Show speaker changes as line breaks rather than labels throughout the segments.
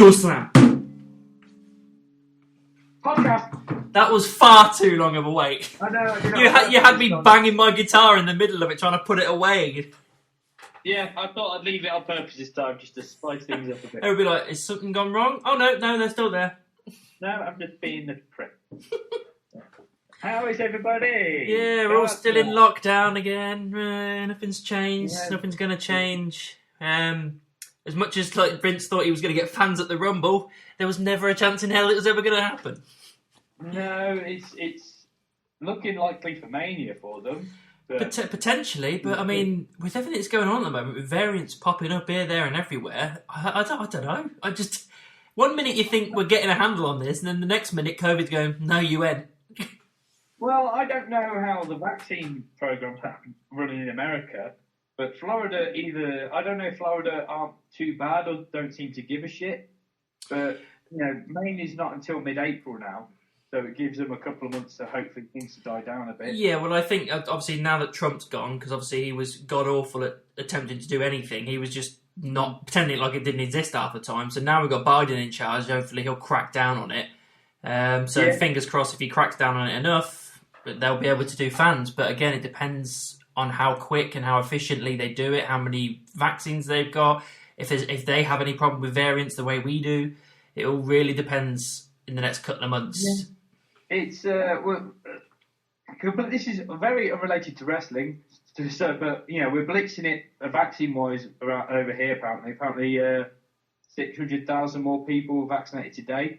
Angle slam.
Podcast.
That was far too long of a wait.
I know.
You had me banging my guitar in the middle of it, trying to put it away.
Yeah, I thought I'd leave it on purpose this time, just to spice things up a bit.
It would be like, is something gone wrong? Oh no, they're still there.
No, I'm just being the prick. How is everybody?
Yeah, we're all still in lockdown again. Nothing's changed. Yeah. Nothing's going to change. As much as like Vince thought he was going to get fans at the Rumble, there was never a chance in hell it was ever going to happen.
No, it's looking likely for Mania for them.
Potentially, but I mean, with everything that's going on at the moment, with variants popping up here, there, and everywhere, I don't know. I just 1 minute you think we're getting a handle on this, and then the next minute COVID's going, no, you ain't.
Well, I don't know how the vaccine program's running in America, but Florida I don't know if Florida aren't too bad or don't seem to give a shit, but Maine is not until mid-April now. So it gives them a couple of months to hopefully things to die down a bit. Yeah,
well, I think obviously now that Trump's gone, because obviously he was god awful at attempting to do anything. He was just not pretending like it didn't exist half the time. So now we've got Biden in charge. Hopefully he'll crack down on it. Fingers crossed, if he cracks down on it enough, they'll be able to do fans. But again, it depends on how quick and how efficiently they do it, how many vaccines they've got, if they have any problem with variants the way we do. It all really depends in the next couple of months.
Yeah. It's but this is very unrelated to wrestling. But we're blitzing it vaccine-wise over here. Apparently, 600,000 more people vaccinated today.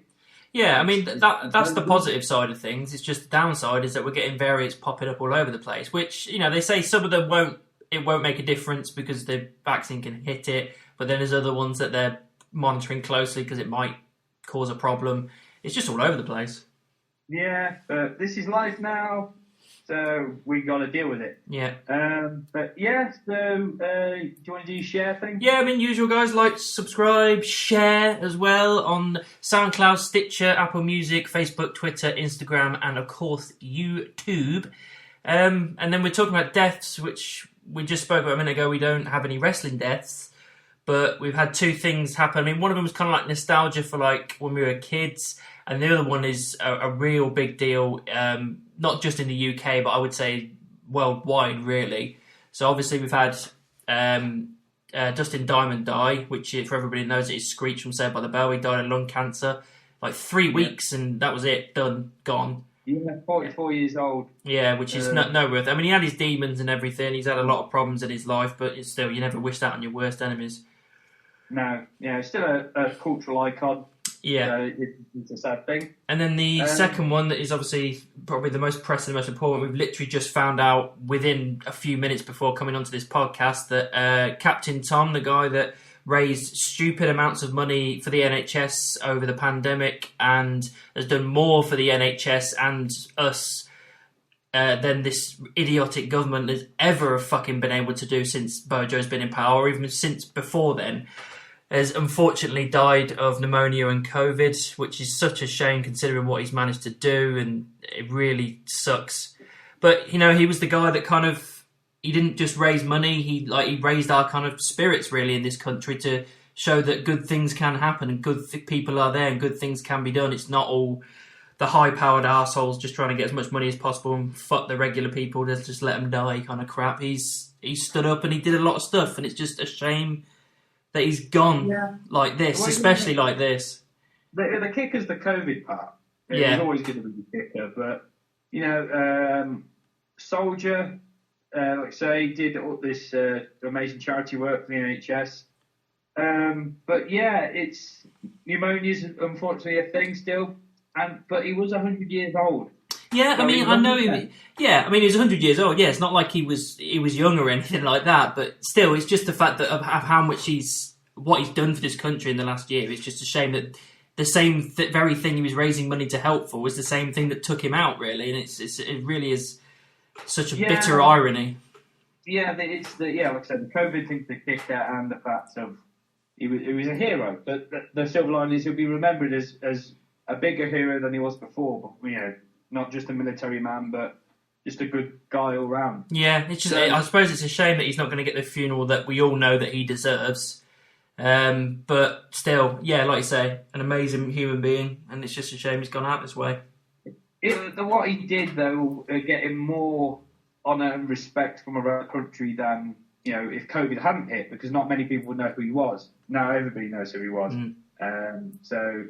Yeah, I mean that's the positive side of things. It's just the downside is that we're getting variants popping up all over the place. Which they say some of them won't make a difference because the vaccine can hit it, but then there's other ones that they're monitoring closely because it might cause a problem. It's just all over the place.
Yeah, but this is life now, so we got to deal with it.
Yeah.
But yeah, so do you want to do your share thing?
Yeah, I mean, usual guys, like, subscribe, share as well on SoundCloud, Stitcher, Apple Music, Facebook, Twitter, Instagram, and of course YouTube. And then we're talking about deaths, which we just spoke about a minute ago. We don't have any wrestling deaths, but we've had two things happen. I mean, one of them was kind of like nostalgia for like when we were kids. And the other one is a real big deal, not just in the UK, but I would say worldwide, really. So obviously we've had Dustin Diamond die, which for everybody knows it is Screech from Saved by the Bell. He died of lung cancer, like 3 weeks, and that was it, done, gone.
Yeah, 44 years old.
Yeah, which is no worth. I mean, he had his demons and everything. He's had a lot of problems in his life, but still, you never wish that on your worst enemies.
No, still a cultural icon.
Yeah.
It's a sad thing.
And then the second one that is obviously probably the most pressing, the most important, we've literally just found out within a few minutes before coming onto this podcast that Captain Tom, the guy that raised stupid amounts of money for the NHS over the pandemic and has done more for the NHS and us than this idiotic government has ever fucking been able to do since Bojo's been in power, or even since before then, has unfortunately died of pneumonia and COVID, which is such a shame considering what he's managed to do, and it really sucks. But, he was the guy that kind of, he didn't just raise money, he raised our kind of spirits really in this country to show that good things can happen and good people are there and good things can be done. It's not all the high-powered arseholes just trying to get as much money as possible and fuck the regular people, just let them die kind of crap. He stood up and he did a lot of stuff, and it's just a shame that he's gone like this, especially like this.
The kicker's the COVID part. It was always going to be the kicker. But, Soldier, like I say, did all this amazing charity work for the NHS. But, pneumonia's unfortunately a thing still. But he was 100 years old.
Yeah,
so
I mean, I know him. Yeah, I mean, he's 100 years old. Yeah, it's not like he was young or anything like that. But still, it's just the fact that of how much what he's done for this country in the last year. It's just a shame that the same very thing he was raising money to help for was the same thing that took him out, really. And it really is such a bitter irony.
Yeah, like I said, the COVID thing's the kicker, and the fact of he was a hero. But the silver line is he'll be remembered as a bigger hero than he was before. But, not just a military man, but just a good guy all round.
Yeah, it's just. I suppose it's a shame that he's not going to get the funeral that we all know that he deserves. But still, yeah, like you say, an amazing human being, and it's just a shame he's gone out this way.
What he did, though, get him more honour and respect from around the country than, if COVID hadn't hit, because not many people would know who he was. Now everybody knows who he was. So,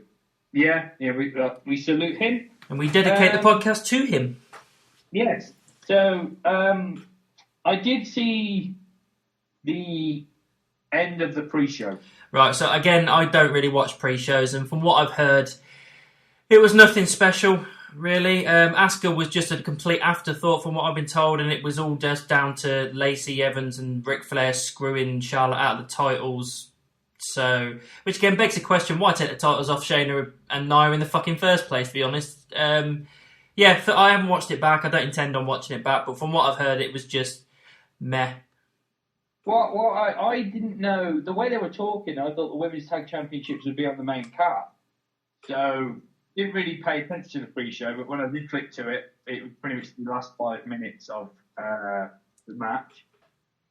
we salute him.
And we dedicate the podcast to him.
Yes. So, I did see the end of the pre-show.
Right, so again, I don't really watch pre-shows, and from what I've heard, it was nothing special, really. Asuka was just a complete afterthought from what I've been told, and it was all just down to Lacey Evans and Ric Flair screwing Charlotte out of the titles. So, which again begs the question, why take the titles off Shayna and Nia in the fucking first place, to be honest? I haven't watched it back. I don't intend on watching it back, but from what I've heard, it was just meh.
Well, I didn't know. The way they were talking, I thought the Women's Tag Championships would be on the main card. So, didn't really pay attention to the pre-show, but when I did click to it, it was pretty much the last 5 minutes of the match.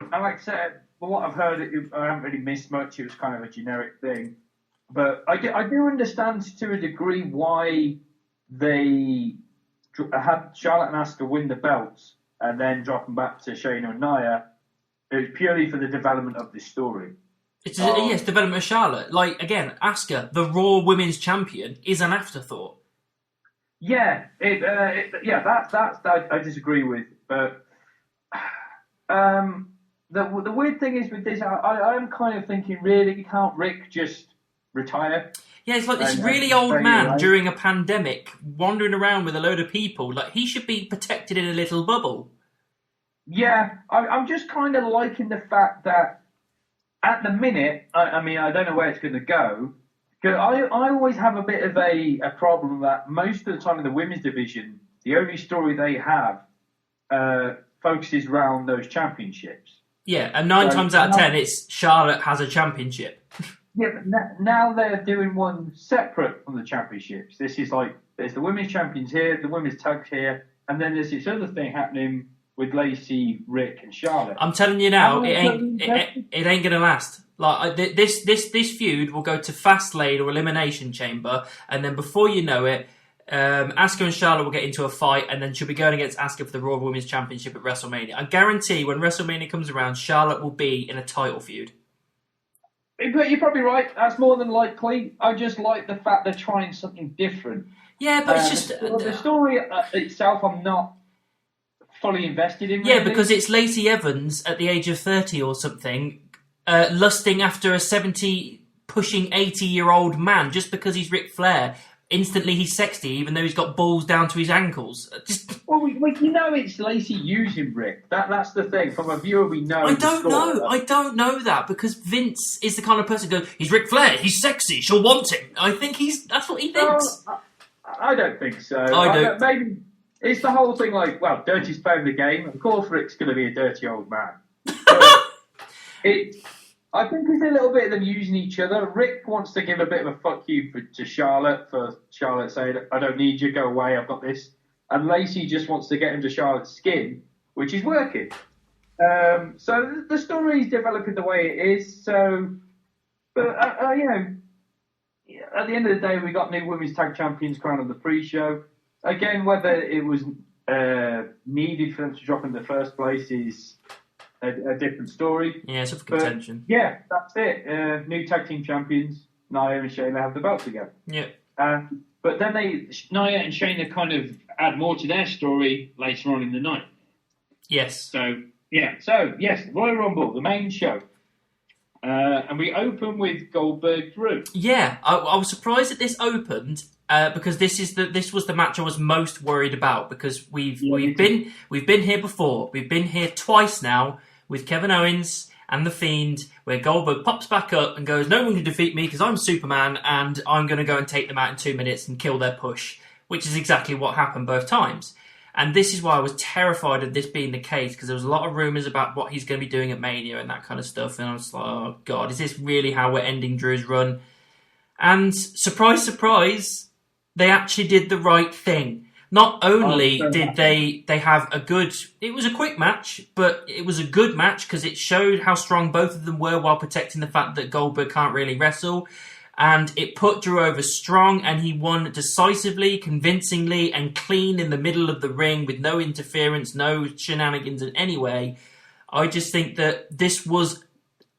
And like I said, from what I've heard, I haven't really missed much. It was kind of a generic thing. But I do understand to a degree why they had Charlotte and Asuka win the belts and then drop them back to Shayna and Nia. It was purely for the development of the story.
It's development of Charlotte. Like, again, Asuka, the Raw Women's Champion, is an afterthought.
Yeah, I disagree with. But the weird thing is with this, I'm kind of thinking, really, can't Rick just retire?
Yeah, it's like this really old man during a pandemic, wandering around with a load of people. Like, he should be protected in a little bubble.
Yeah, I'm just kind of liking the fact that at the minute, I don't know where it's going to go. Because I always have a bit of a problem that most of the time in the women's division, the only story they have focuses around those championships.
Yeah, and 9 times out of 10, it's Charlotte has a championship.
Yeah, but now they're doing one separate from the championships. This is like, there's the women's champions here, the women's tags here, and then there's this other thing happening with Lacey, Rick, and Charlotte.
I'm telling you now, it ain't gonna last. Like this feud will go to Fastlane or Elimination Chamber, and then before you know it, Asuka and Charlotte will get into a fight, and then she'll be going against Asuka for the Raw Women's Championship at WrestleMania. I guarantee when WrestleMania comes around, Charlotte will be in a title feud.
But you're probably right. That's more than likely. I just like the fact they're trying something different.
Yeah, but it's just
the story itself. I'm not fully invested in.
Yeah, because it's Lacey Evans at the age of 30 or something, lusting after a 70, pushing 80-year-old man just because he's Ric Flair. Instantly, he's sexy, even though he's got balls down to his ankles.
Well, it's Lacey using Rick. That's the thing. From a viewer, we know.
I don't know that because Vince is the kind of person who goes, he's Ric Flair, he's sexy, she'll want him. I think that's what he thinks.
I don't think so.
I don't.
Maybe it's the whole thing like, well, dirty's playing the game. Of course, Rick's going to be a dirty old man. I think it's a little bit of them using each other. Rick wants to give a bit of a fuck you to Charlotte, for Charlotte saying, I don't need you, go away, I've got this. And Lacey just wants to get into Charlotte's skin, which is working. So the story is developing the way it is. So, but, at the end of the day, we got new Women's Tag Champions crowned on the pre-show. Again, whether it was needed for them to drop in the first place is a different story.
Yeah, it's up for contention.
Yeah, that's it. New tag team champions, Nia and Shayna have the belts again.
Yeah.
But then Nia and Shayna kind of add more to their story later on in the night.
Yes.
So yes, Royal Rumble, the main show. And we open with Goldberg Drew.
Yeah, I was surprised that this opened because this was the match I was most worried about because we've been here before. We've been here twice now with Kevin Owens and The Fiend, where Goldberg pops back up and goes, "No one can defeat me because I'm Superman, and I'm going to go and take them out in 2 minutes and kill their push," which is exactly what happened both times. And this is why I was terrified of this being the case, because there was a lot of rumours about what he's going to be doing at Mania and that kind of stuff. And I was like, oh, God, is this really how we're ending Drew's run? And surprise, surprise, they actually did the right thing. Not only did they have it was a quick match, but it was a good match because it showed how strong both of them were while protecting the fact that Goldberg can't really wrestle. And it put Drew over strong, and he won decisively, convincingly, and clean in the middle of the ring with no interference, no shenanigans in any way. I just think that this was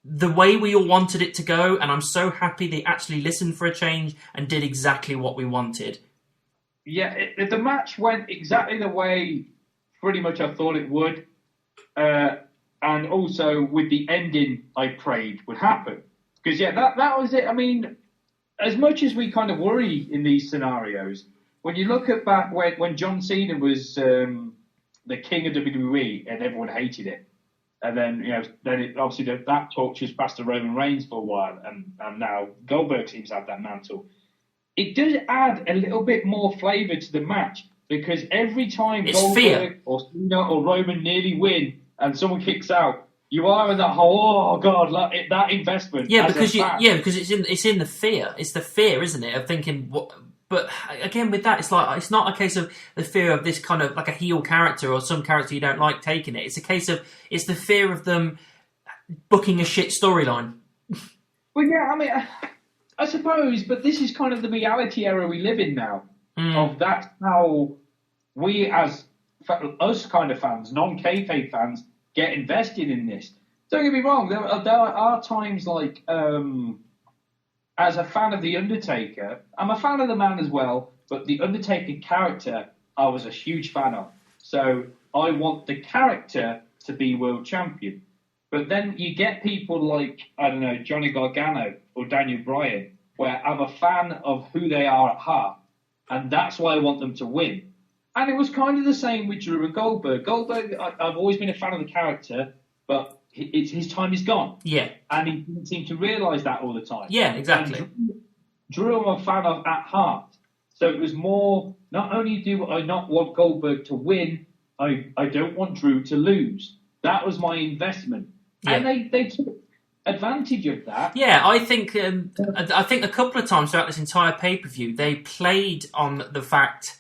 the way we all wanted it to go, and I'm so happy they actually listened for a change and did exactly what we wanted.
Yeah, the match went exactly the way pretty much I thought it would. And also with the ending I prayed would happen. Because, that was it. I mean, as much as we kind of worry in these scenarios, when you look at back when John Cena was the king of WWE and everyone hated it, and then obviously that torch just passed to Roman Reigns for a while, and now Goldberg seems to have that mantle. It does add a little bit more flavour to the match because every time Goldberg or Cena or Roman nearly win and someone kicks out, you are in that whole that investment.
Yeah, because it's in the fear. It's the fear, isn't it, of thinking what. But again, with that, it's not a case of the fear of this kind of like a heel character or some character you don't like taking it. It's a case of it's the fear of them booking a shit storyline.
Well, yeah, I mean, I suppose, but this is kind of the reality era we live in now. Of that's how we, as us kind of fans, non-kayfabe fans, get invested in this. Don't get me wrong. There are times like. As a fan of The Undertaker, I'm a fan of the man as well, but The Undertaker character I was a huge fan of. So I want the character to be world champion. But then you get people like, I don't know, Johnny Gargano or Daniel Bryan, where I'm a fan of who they are at heart, and that's why I want them to win. And it was kind of the same with Drew and Goldberg. Goldberg, I've always been a fan of the character, but his time is gone.
Yeah.
And he didn't seem to realise that all the time.
Yeah, exactly.
Drew I'm a fan of at heart. So it was more, not only do I not want Goldberg to win, I don't want Drew to lose. That was my investment. Yeah. And they took advantage of that.
Yeah, I think a couple of times throughout this entire pay-per-view, they played on the fact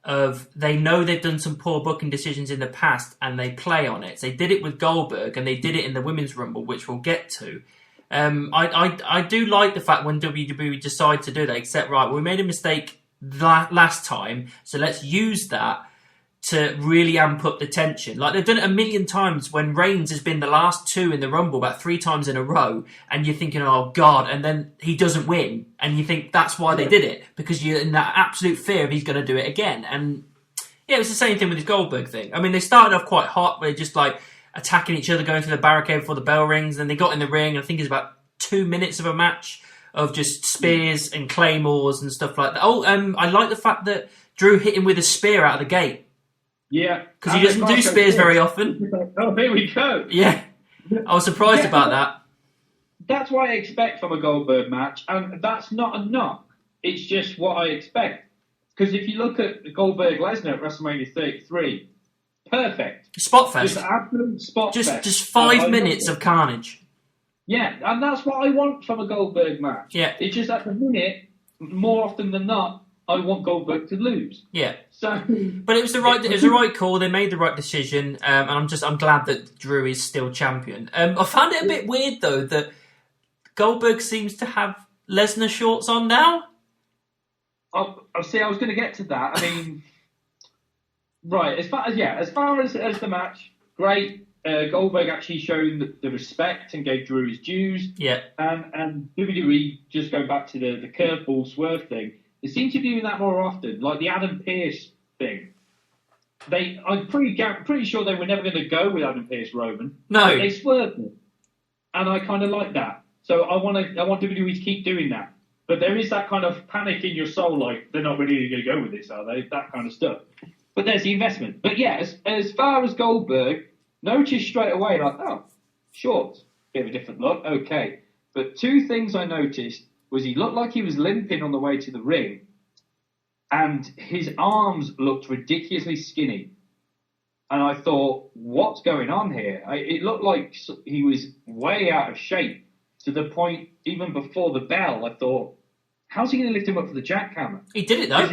of they know they've done some poor booking decisions in the past and they play on it. So they did it with Goldberg and they did it in the Women's Rumble, which we'll get to. I do like the fact when WWE decide to do that, except, right, we made a mistake last time, so let's use that to really amp up the tension. Like, they've done it a million times when Reigns has been the last two in the Rumble about 3 times in a row, and you're thinking, oh, God, and then he doesn't win, and you think that's why they did it, because you're in that absolute fear of he's going to do it again. And, yeah, it was the same thing with his Goldberg thing. I mean, they started off quite hot, where they're just, like, attacking each other, going through the barricade before the bell rings, and then they got in the ring, and I think it was about 2 minutes of a match of just spears and claymores and stuff like that. Oh, I like the fact that Drew hit him with a spear out of the gate.
Yeah.
Because he doesn't do spears very often.
Oh, here we go.
Yeah. I was surprised about that.
That's what I expect from a Goldberg match, and that's not a knock. It's just what I expect. Because if you look at Goldberg-Lesnar at WrestleMania 33, perfect.
Spot fest.
Just absolute spot fest.
Just 5 minutes of carnage.
Yeah, and that's what I want from a Goldberg match.
Yeah.
It's just at the minute, more often than not, I want Goldberg to lose.
Yeah.
So,
but it was the right call. They made the right decision, and I'm glad that Drew is still champion. I found it a bit weird though that Goldberg seems to have Lesnar shorts on now.
I was going to get to that. I mean, right, as far as the match, great. Goldberg actually showed the respect and gave Drew his dues.
Yeah.
And WWE, just going back to the curveball swerve thing, they seem to be doing that more often, like the Adam Pearce thing. I'm pretty sure they were never going to go with Adam Pearce Roman.
No.
They swerved it. And I kind of like that. So I want WWE to keep doing that. But there is that kind of panic in your soul, like, they're not really going to go with this, are they? That kind of stuff. But there's the investment. But yeah, as far as Goldberg, notice straight away, like, oh, shorts, bit of a different look, okay. But 2 things I noticed was he looked like he was limping on the way to the ring, and his arms looked ridiculously skinny. And I thought, what's going on here? It looked like he was way out of shape, to the point, even before the bell, I thought, how's he going to lift him up for the jackhammer?
He did it, though.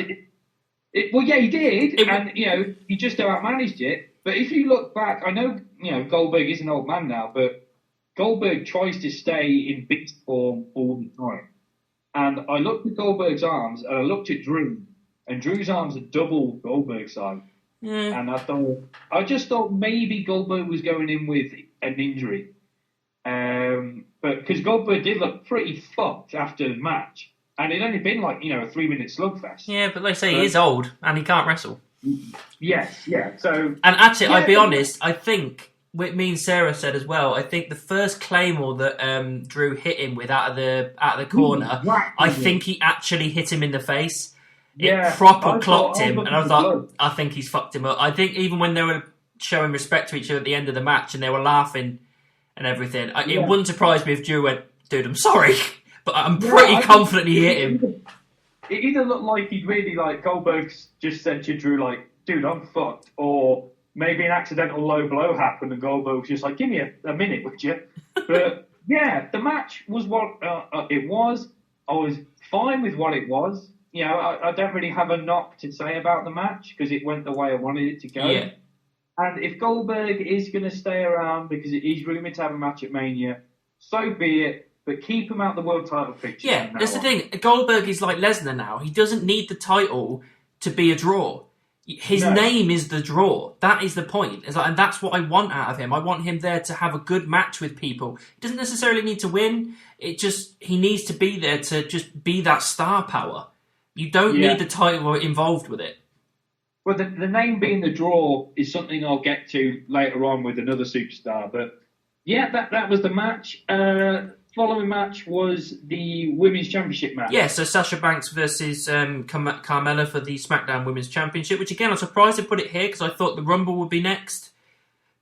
He did, and he just outmanaged it. But if you look back, I know Goldberg is an old man now, but Goldberg tries to stay in beast form all the time. And I looked at Goldberg's arms, and I looked at Drew, and Drew's arms are double Goldberg's size. And I just thought maybe Goldberg was going in with an injury, but because Goldberg did look pretty fucked after the match. And it'd only been a 3-minute slugfest.
Yeah, but like I say, he is old and he can't wrestle.
Yes, yeah. So,
and actually, I'll be honest. I think what me and Sarah said as well. I think the first Claymore that Drew hit him with out of the corner, I think he actually hit him in the face. It proper clocked him, and I thought, I think he's fucked him up. I think even when they were showing respect to each other at the end of the match and they were laughing and everything, it wouldn't surprise me if Drew went, "Dude, I'm sorry." But I'm pretty confident he hit him.
It either looked like he'd really Goldberg just said to Drew "Dude, I'm fucked," or maybe an accidental low blow happened and Goldberg was just like, "Give me a minute, would you?" But yeah, the match was what it was. I was fine with what it was. I don't really have a knock to say about the match because it went the way I wanted it to go.
Yeah.
And if Goldberg is going to stay around because he's rumoured to have a match at Mania, so be it. But keep him out the world title picture.
Yeah, that's the thing. Goldberg is like Lesnar now. He doesn't need the title to be a draw. His name is the draw. That is the point. And that's what I want out of him. I want him there to have a good match with people. He doesn't necessarily need to win. He needs to be there to just be that star power. You don't need the title involved with it.
Well, the name being the draw is something I'll get to later on with another superstar. But yeah, that was the match. Following match was the Women's Championship match.
Yeah, so Sasha Banks versus Carmella for the SmackDown Women's Championship, which again, I'm surprised they put it here because I thought the Rumble would be next.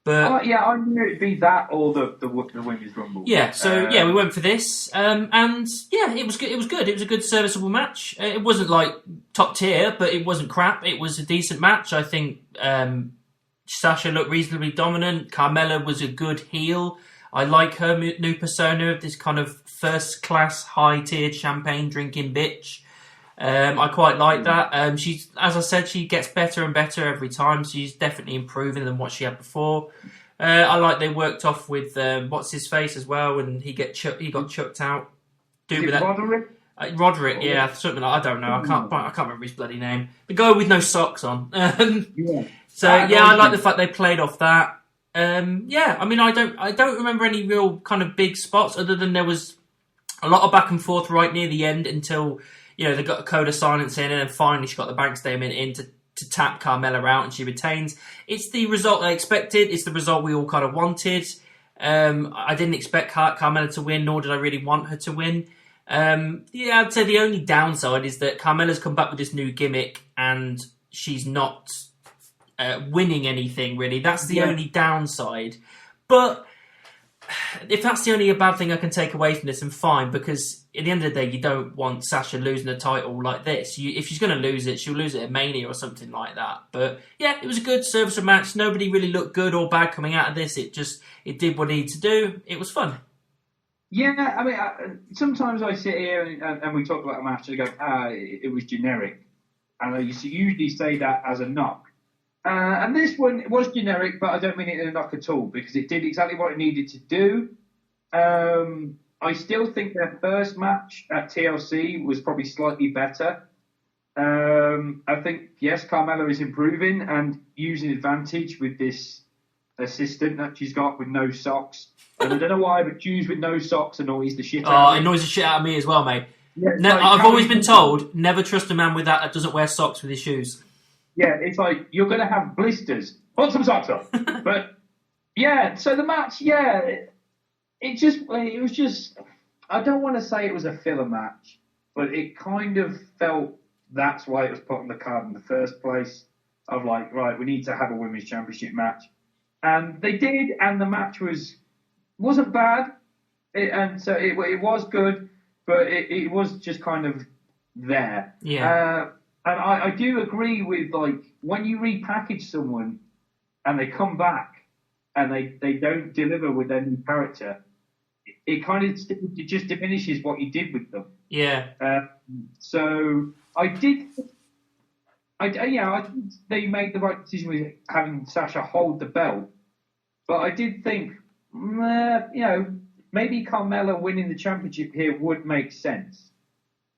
But
I knew it'd be that or the Women's Rumble.
Yeah, so we went for this. And yeah, it was good. It was good. It was a good, serviceable match. It wasn't top tier, but it wasn't crap. It was a decent match. I think Sasha looked reasonably dominant. Carmella was a good heel. I like her new persona of this kind of first-class, high-tiered champagne-drinking bitch. I quite like that. She's, as I said, she gets better and better every time. She's definitely improving than what she had before. I like they worked off with what's his face as well, and he got chucked out.
Roderick?
Roderick, yeah, something I don't know. I can't remember his bloody name. The guy with no socks on. So I like the fact they played off that. I mean, I don't remember any real kind of big spots other than there was a lot of back and forth right near the end until they got a code of silence in, and then finally she got the bank statement in to tap Carmella out, and she retains. It's the result I expected. It's the result we all kind of wanted. I didn't expect Carmella to win, nor did I really want her to win. I'd say the only downside is that Carmella's come back with this new gimmick, and she's not winning anything, really. That's the only downside. But if that's the only bad thing I can take away from this, I'm fine, because at the end of the day, you don't want Sasha losing a title like this. If she's going to lose it, she'll lose it at Mania or something like that. But yeah, it was a good serviceable match. Nobody really looked good or bad coming out of this. It did what it needed to do. It was fun.
Yeah, I mean, sometimes I sit here and we talk about a match and I go, it was generic. And I usually say that as a knock. And this one was generic, but I don't mean it in a knock at all, because it did exactly what it needed to do. I still think their first match at TLC was probably slightly better. I think, yes, Carmella is improving and using advantage with this assistant that she's got with no socks. And I don't know why, but shoes with no socks annoys the shit out of me.
Oh, it annoys the shit out of me as well, mate.
Yeah,
I've always been told, never trust a man with that doesn't wear socks with his shoes.
Yeah, it's like, you're going to have blisters. Put some socks on. But, yeah, so the match, it was just, I don't want to say it was a filler match, but it kind of felt that's why it was put on the card in the first place. Of like, right, we need to have a women's championship match. And they did, and the match wasn't bad. It was good, but it was just kind of there.
Yeah.
And I do agree with, like, when you repackage someone and they come back and they don't deliver with their new character, it kind of it just diminishes what you did with them.
Yeah.
So I I think they made the right decision with having Sasha hold the belt. But I did think, maybe Carmella winning the championship here would make sense.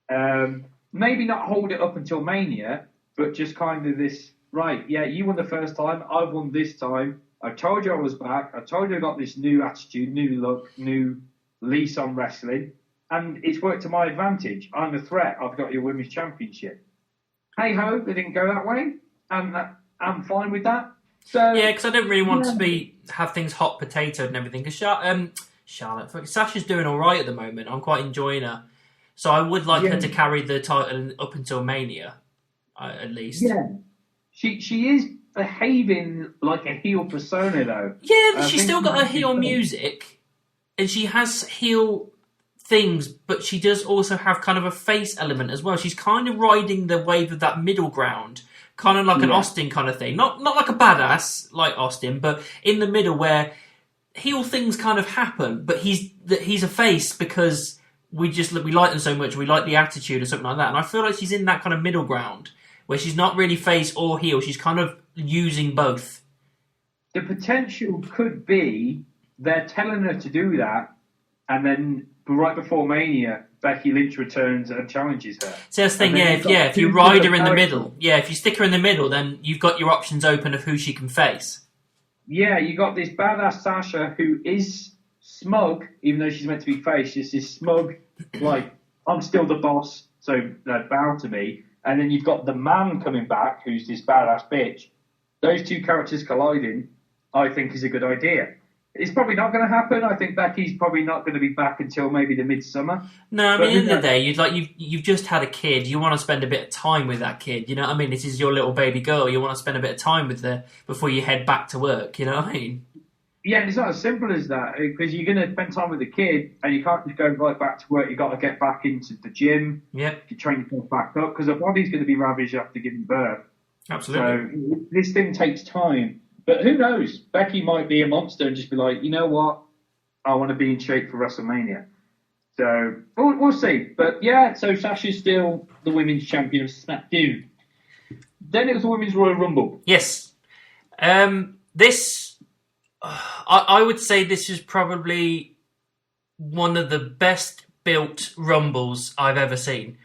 Maybe not hold it up until Mania, but just kind of this, right, yeah, you won the first time, I've won this time. I told you I was back. I told you I got this new attitude, new look, new lease on wrestling. And it's worked to my advantage. I'm a threat. I've got your women's championship. Hey-ho, they didn't go that way. And I'm fine with that. So
yeah, because I don't really want to have things hot potatoed and everything. Because Charlotte, Sasha's doing all right at the moment. I'm quite enjoying her. So I would like her to carry the title up until Mania, at least.
Yeah. She is behaving like a heel persona, though.
Yeah, she's still got her heel music, and she has heel things, but she does also have kind of a face element as well. She's kind of riding the wave of that middle ground, kind of like an Austin kind of thing. Not like a badass like Austin, but in the middle where heel things kind of happen, but he's a face because we like them so much, we like the attitude or something like that. And I feel like she's in that kind of middle ground where she's not really face or heel. She's kind of using both.
The potential could be they're telling her to do that, and then right before Mania, Becky Lynch returns and challenges her.
So that's the thing, if you ride her in the middle, if you stick her in the middle, then you've got your options open of who she can face. Yeah,
you got this badass Sasha who is smug, even though she's meant to be face. She's this smug, like, I'm still the boss, so bow to me. And then you've got the man coming back, who's this badass bitch. Those two characters colliding, I think, is a good idea. It's probably not going to happen. I think Becky's probably not going to be back until maybe the midsummer.
No, I mean, at the end of the day, you've just had a kid. You want to spend a bit of time with that kid. You know what I mean? This is your little baby girl. You want to spend a bit of time with her before you head back to work. You know what I mean?
Yeah, and it's not as simple as that, because you're going to spend time with the kid and you can't just go right back to work. You've got to get back into the gym to train yourself back up, because the body's going to be ravaged after giving birth.
Absolutely.
So this thing takes time. But who knows? Becky might be a monster and just be like, you know what? I want to be in shape for WrestleMania. So we'll see. But yeah, so Sasha's still the women's champion of SmackDown. Then it was the Women's Royal Rumble.
Yes. I would say this is probably one of the best built Rumbles I've ever seen.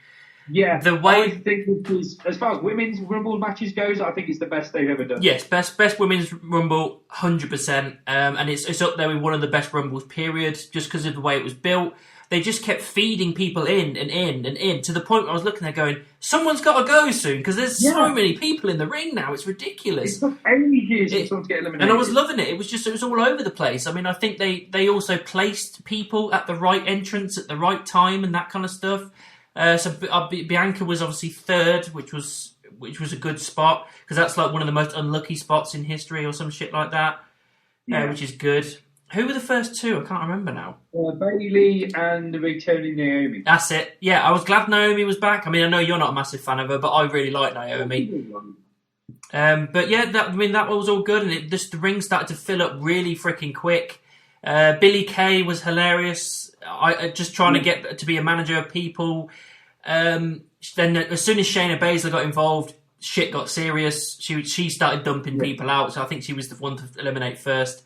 Yeah, I think this is, as far as women's Rumble matches goes, I think it's the best they've ever done.
Yes, best women's Rumble, 100%. And it's up there with one of the best Rumbles, period, just because of the way it was built. They just kept feeding people in and in and in, to the point where I was looking there going, someone's got to go soon, because there's so many people in the ring now. It's ridiculous.
It took ages for someone to get eliminated.
And I was loving it. It was all over the place. I mean, I think they also placed people at the right entrance at the right time and that kind of stuff. So Bianca was obviously third, which was a good spot, because that's like one of the most unlucky spots in history or some shit like that, which is good. Who were the first two? I can't remember now.
Bayley and the returning Naomi.
That's it. Yeah, I was glad Naomi was back. I mean, I know you're not a massive fan of her, but I really like Naomi. But yeah, that was all good, and the ring started to fill up really freaking quick. Billie Kay was hilarious. Just trying to get to be a manager of people. Then as soon as Shayna Baszler got involved, shit got serious. She started dumping people out, so I think she was the one to eliminate first.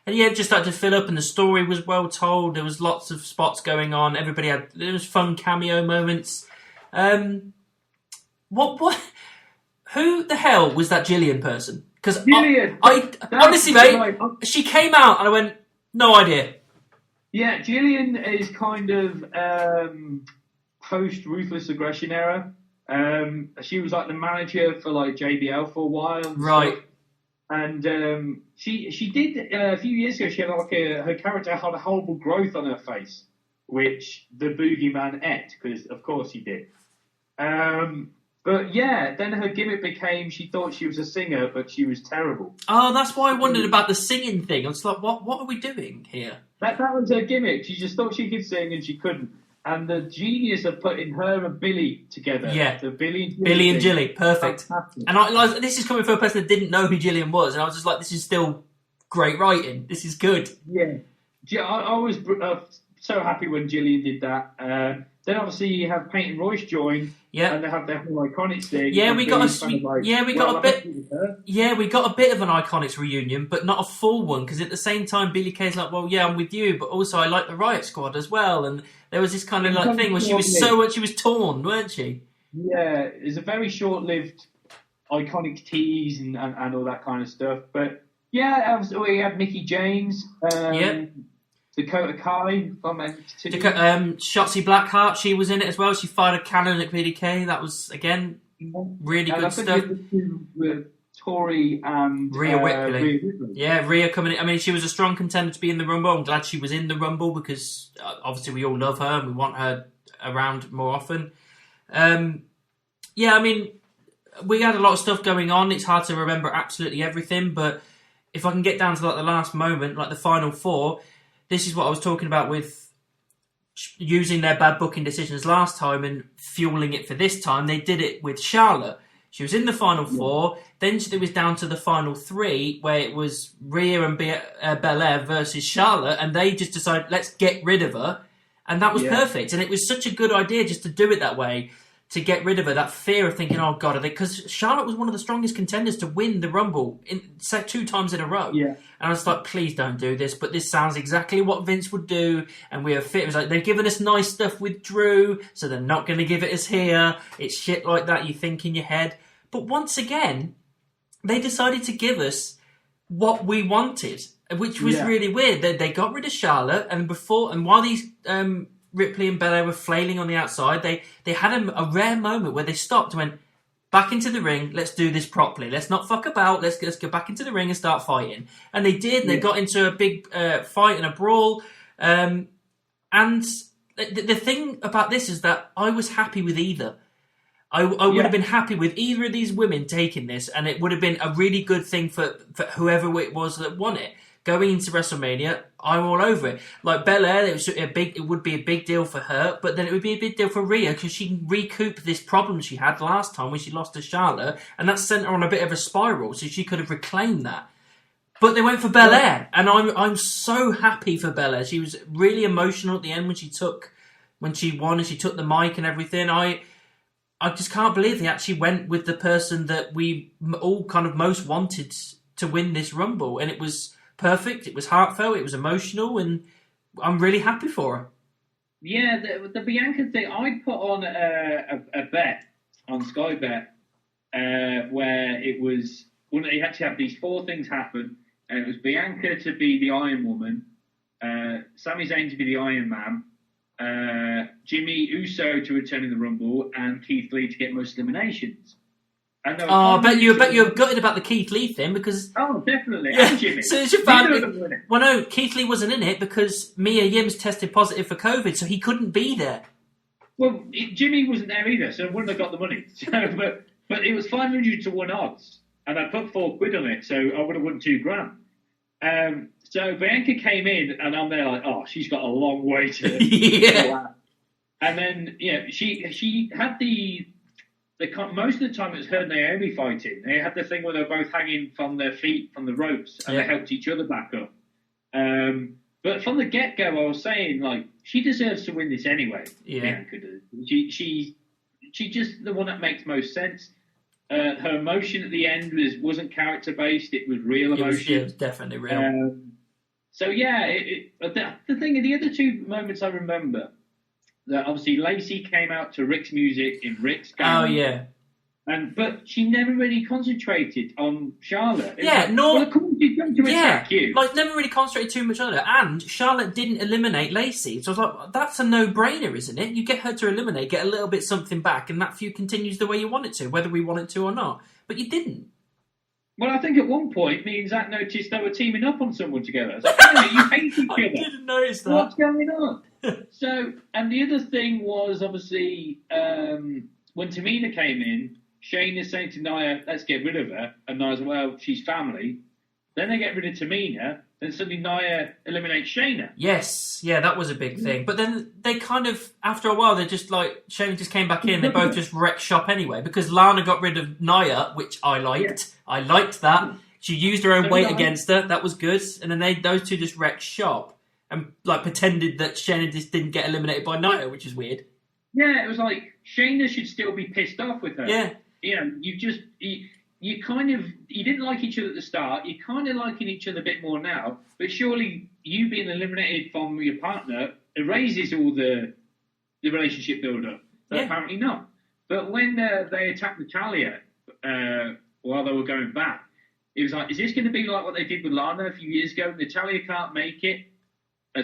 And yeah, it just started to fill up, and the story was well told. There was lots of spots going on. There was fun cameo moments. What? Who the hell was that Jillian person? Because I honestly, mate, she came out and I went, no idea.
Yeah, Jillian is kind of post Ruthless Aggression era. She was like the manager for like JBL for a while,
right?
Stuff. And she did a few years ago. She had like her character had a horrible growth on her face, which the boogeyman ate, because of course he did. But yeah, then her gimmick became she thought she was a singer, but she was terrible.
Oh, that's why I wondered about the singing thing. I was like, what are we doing here?
That was her gimmick. She just thought she could sing and she couldn't. And the genius of putting her and Billy together.
Yeah.
The Billy
and Jilly. Perfect. Fantastic. And this is coming from a person that didn't know who Jillian was. And I was just like, this is still great writing. This is good.
Yeah. I was so happy when Jillian did that. Then obviously you have Peyton Royce join, and they have their whole Iconics thing.
Yeah, we got a bit. Yeah, we got a bit of an Iconics reunion, but not a full one. Because at the same time, Billie Kay's like, "Well, yeah, I'm with you, but also I like the Riot Squad as well." And there was this kind of like thing where she was torn, weren't she?
Yeah, it's a very short-lived Iconics tease and all that kind of stuff. But yeah, we had Mickie James. Dakota Kai from NXT.
Shotzi Blackheart, she was in it as well. She fired a cannon at BDK. That was, again, really good stuff.
With Tori and
Rhea Ripley. Yeah, Rhea coming in. I mean, she was a strong contender to be in the Rumble. I'm glad she was in the Rumble because obviously we all love her and we want her around more often. Yeah, I mean, we had a lot of stuff going on. It's hard to remember absolutely everything, but if I can get down to like the last moment, like the final four, this is what I was talking about with using their bad booking decisions last time and fueling it for this time. They did it with Charlotte. She was in the final four. Then it was down to the final three, where it was Rhea and Belair versus Charlotte, and they just decided, let's get rid of her. And that was perfect. And it was such a good idea just to do it that way, to get rid of her. That fear of thinking, oh God, because Charlotte was one of the strongest contenders to win the Rumble 2 times in a row.
Yeah.
And I was like, please don't do this, but this sounds exactly what Vince would do, and we are fit. It was like, they've given us nice stuff with Drew, so they're not going to give it us here. It's shit like that you think in your head. But once again, they decided to give us what we wanted, which was really weird. They got rid of Charlotte, and while these Ripley and Belair were flailing on the outside, they had a rare moment where they stopped and went, back into the ring, let's do this properly. Let's not fuck about, let's go back into the ring and start fighting. And they did, they got into a big fight and a brawl. And the thing about this is that I was happy with either. I would have been happy with either of these women taking this, and it would have been a really good thing for whoever it was that won it. Going into WrestleMania, I'm all over it. Like Belair, it would be a big deal for her, but then it would be a big deal for Rhea because she can recoup this problem she had last time when she lost to Charlotte, and that sent her on a bit of a spiral, so she could have reclaimed that. But they went for Belair, and I'm so happy for Belair. She was really emotional at the end when she won and she took the mic and everything. I just can't believe they actually went with the person that we all kind of most wanted to win this Rumble, and it was perfect, it was heartfelt, it was emotional, and I'm really happy for her.
Yeah, the Bianca thing, I put on a bet on Sky Bet where it was, well, you had to have these 4 things happen, and it was Bianca to be the Iron Woman, Sami Zayn to be the Iron Man, Jimmy Uso to return in the Rumble, and Keith Lee to get most eliminations.
I bet you're gutted about the Keith Lee thing because...
Oh, definitely. Yeah. And Jimmy.
So it's your fan... Well, no, Keith Lee wasn't in it because Mia Yim's tested positive for COVID, so he couldn't be there.
Well, Jimmy wasn't there either, so I wouldn't have got the money. So, but it was 500 to 1 odds, and I put 4 quid on it, so I would have won $2,000. So Bianca came in, and I'm there like, oh, she's got a long way to...
Yeah.
And then, she had most of the time it was her and Naomi fighting. They had the thing where they were both hanging from their feet from the ropes and they helped each other back up. But from the get-go, I was saying, like, she deserves to win this anyway.
Yeah.
Bianca does. She just the one that makes most sense. Her emotion at the end wasn't character-based. It was real emotion.
It was definitely real.
The other 2 moments I remember, that obviously Lacey came out to Rick's music in Rick's game.
Oh, yeah.
But she never really concentrated on Charlotte.
Of
course she's going to attack you.
Like, never really concentrated too much on her. And Charlotte didn't eliminate Lacey. So I was like, that's a no-brainer, isn't it? You get her to eliminate, get a little bit something back, and that feud continues the way you want it to, whether we want it to or not. But you didn't.
Well, I think at one point, me and Zach noticed they were teaming up on someone together. I was like, you hate each other.
I didn't notice that.
What's going on? So, and the other thing was, obviously, when Tamina came in, Shane is saying to Nia, let's get rid of her. And Nia's, well, she's family. Then they get rid of Tamina. Then suddenly Nia eliminates Shayna.
Yes, yeah, that was a big thing. But then they kind of, after a while, they just like, Shayna just came back in. They both just wrecked shop anyway. Because Lana got rid of Nia, which I liked. Yeah. I liked that. She used her own weight against her. That was good. And then those 2 just wrecked shop. And like pretended that Shayna just didn't get eliminated by Nia, which is weird.
Yeah, it was like Shayna should still be pissed off with her.
Yeah.
You kind of you didn't like each other at the start. You're kind of liking each other a bit more now. But surely you being eliminated from your partner erases all the relationship build-up. But apparently not. But when they attacked Natalia while they were going back, it was like, is this going to be like what they did with Lana a few years ago? Natalia can't make it,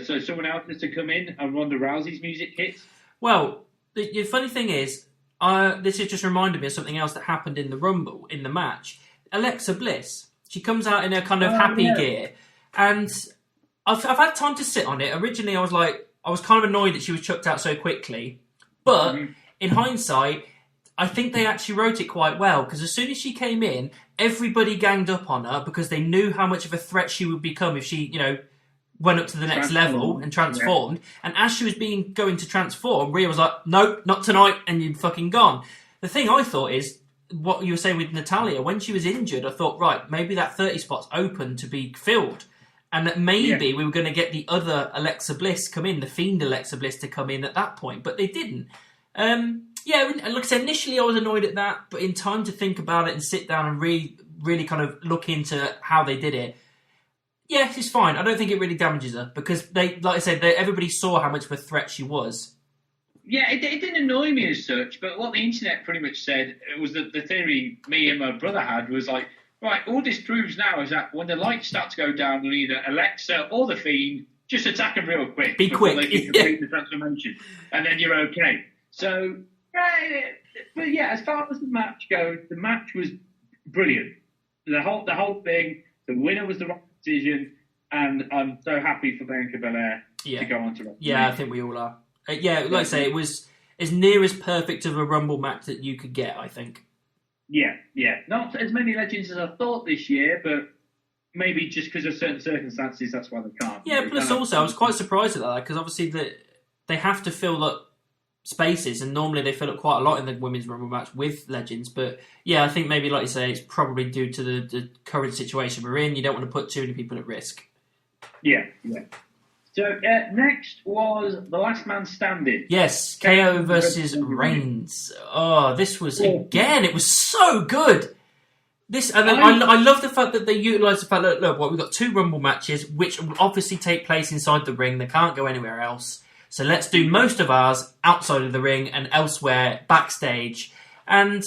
so someone else has to come in and Ronda Rousey's music hits.
Well, the funny thing is, this has just reminded me of something else that happened in the Rumble, in the match. Alexa Bliss, she comes out in her kind of happy gear, and I've had time to sit on it. Originally, I was kind of annoyed that she was chucked out so quickly, but in hindsight, I think they actually wrote it quite well, because as soon as she came in, everybody ganged up on her because they knew how much of a threat she would become if she, went up to the next level and transformed. Yeah. And as she was going to transform, Rhea was like, "No, not tonight," and you'd fucking gone. The thing I thought is, what you were saying with Natalia, when she was injured, I thought, right, maybe that 30 spot's open to be filled. And that maybe we were going to get the other Alexa Bliss come in, the Fiend Alexa Bliss to come in at that point, but they didn't. Like I said, initially I was annoyed at that, but in time to think about it and sit down and really kind of look into how they did it, yes, it's fine. I don't think it really damages her because like I said, everybody saw how much of a threat she was.
Yeah, it didn't annoy me as such, but what the internet pretty much said, it was that the theory me and my brother had was like, right, all this proves now is that when the lights start to go down on either Alexa or the Fiend, just attack them real quick.
Be quick.
They can complete the transformation, and then you're okay. So, but yeah, as far as the match goes, the match was brilliant. The whole thing, the winner was the right decision, and I'm so happy for Bianca Belair to go on to WrestleMania.
Yeah, I think we all are. Like I say, it was as near as perfect of a Rumble match that you could get, I think. Yeah.
Not as many legends as I thought this year, but maybe just because of certain circumstances, that's why they can't.
Yeah, plus also, I was quite surprised at that, because obviously they have to fill up spaces, and normally they fill up quite a lot in the Women's Rumble match with legends, but yeah, I think maybe, like you say, it's probably due to the current situation we're in. You don't want to put too many people at risk.
Yeah. So next was the Last Man Standing.
Yes, KO versus Reigns. Oh, this was, again, it was so good. I love the fact that they utilised the fact that, look, we've got 2 Rumble matches, which obviously take place inside the ring. They can't go anywhere else. So let's do most of ours outside of the ring and elsewhere, backstage. And,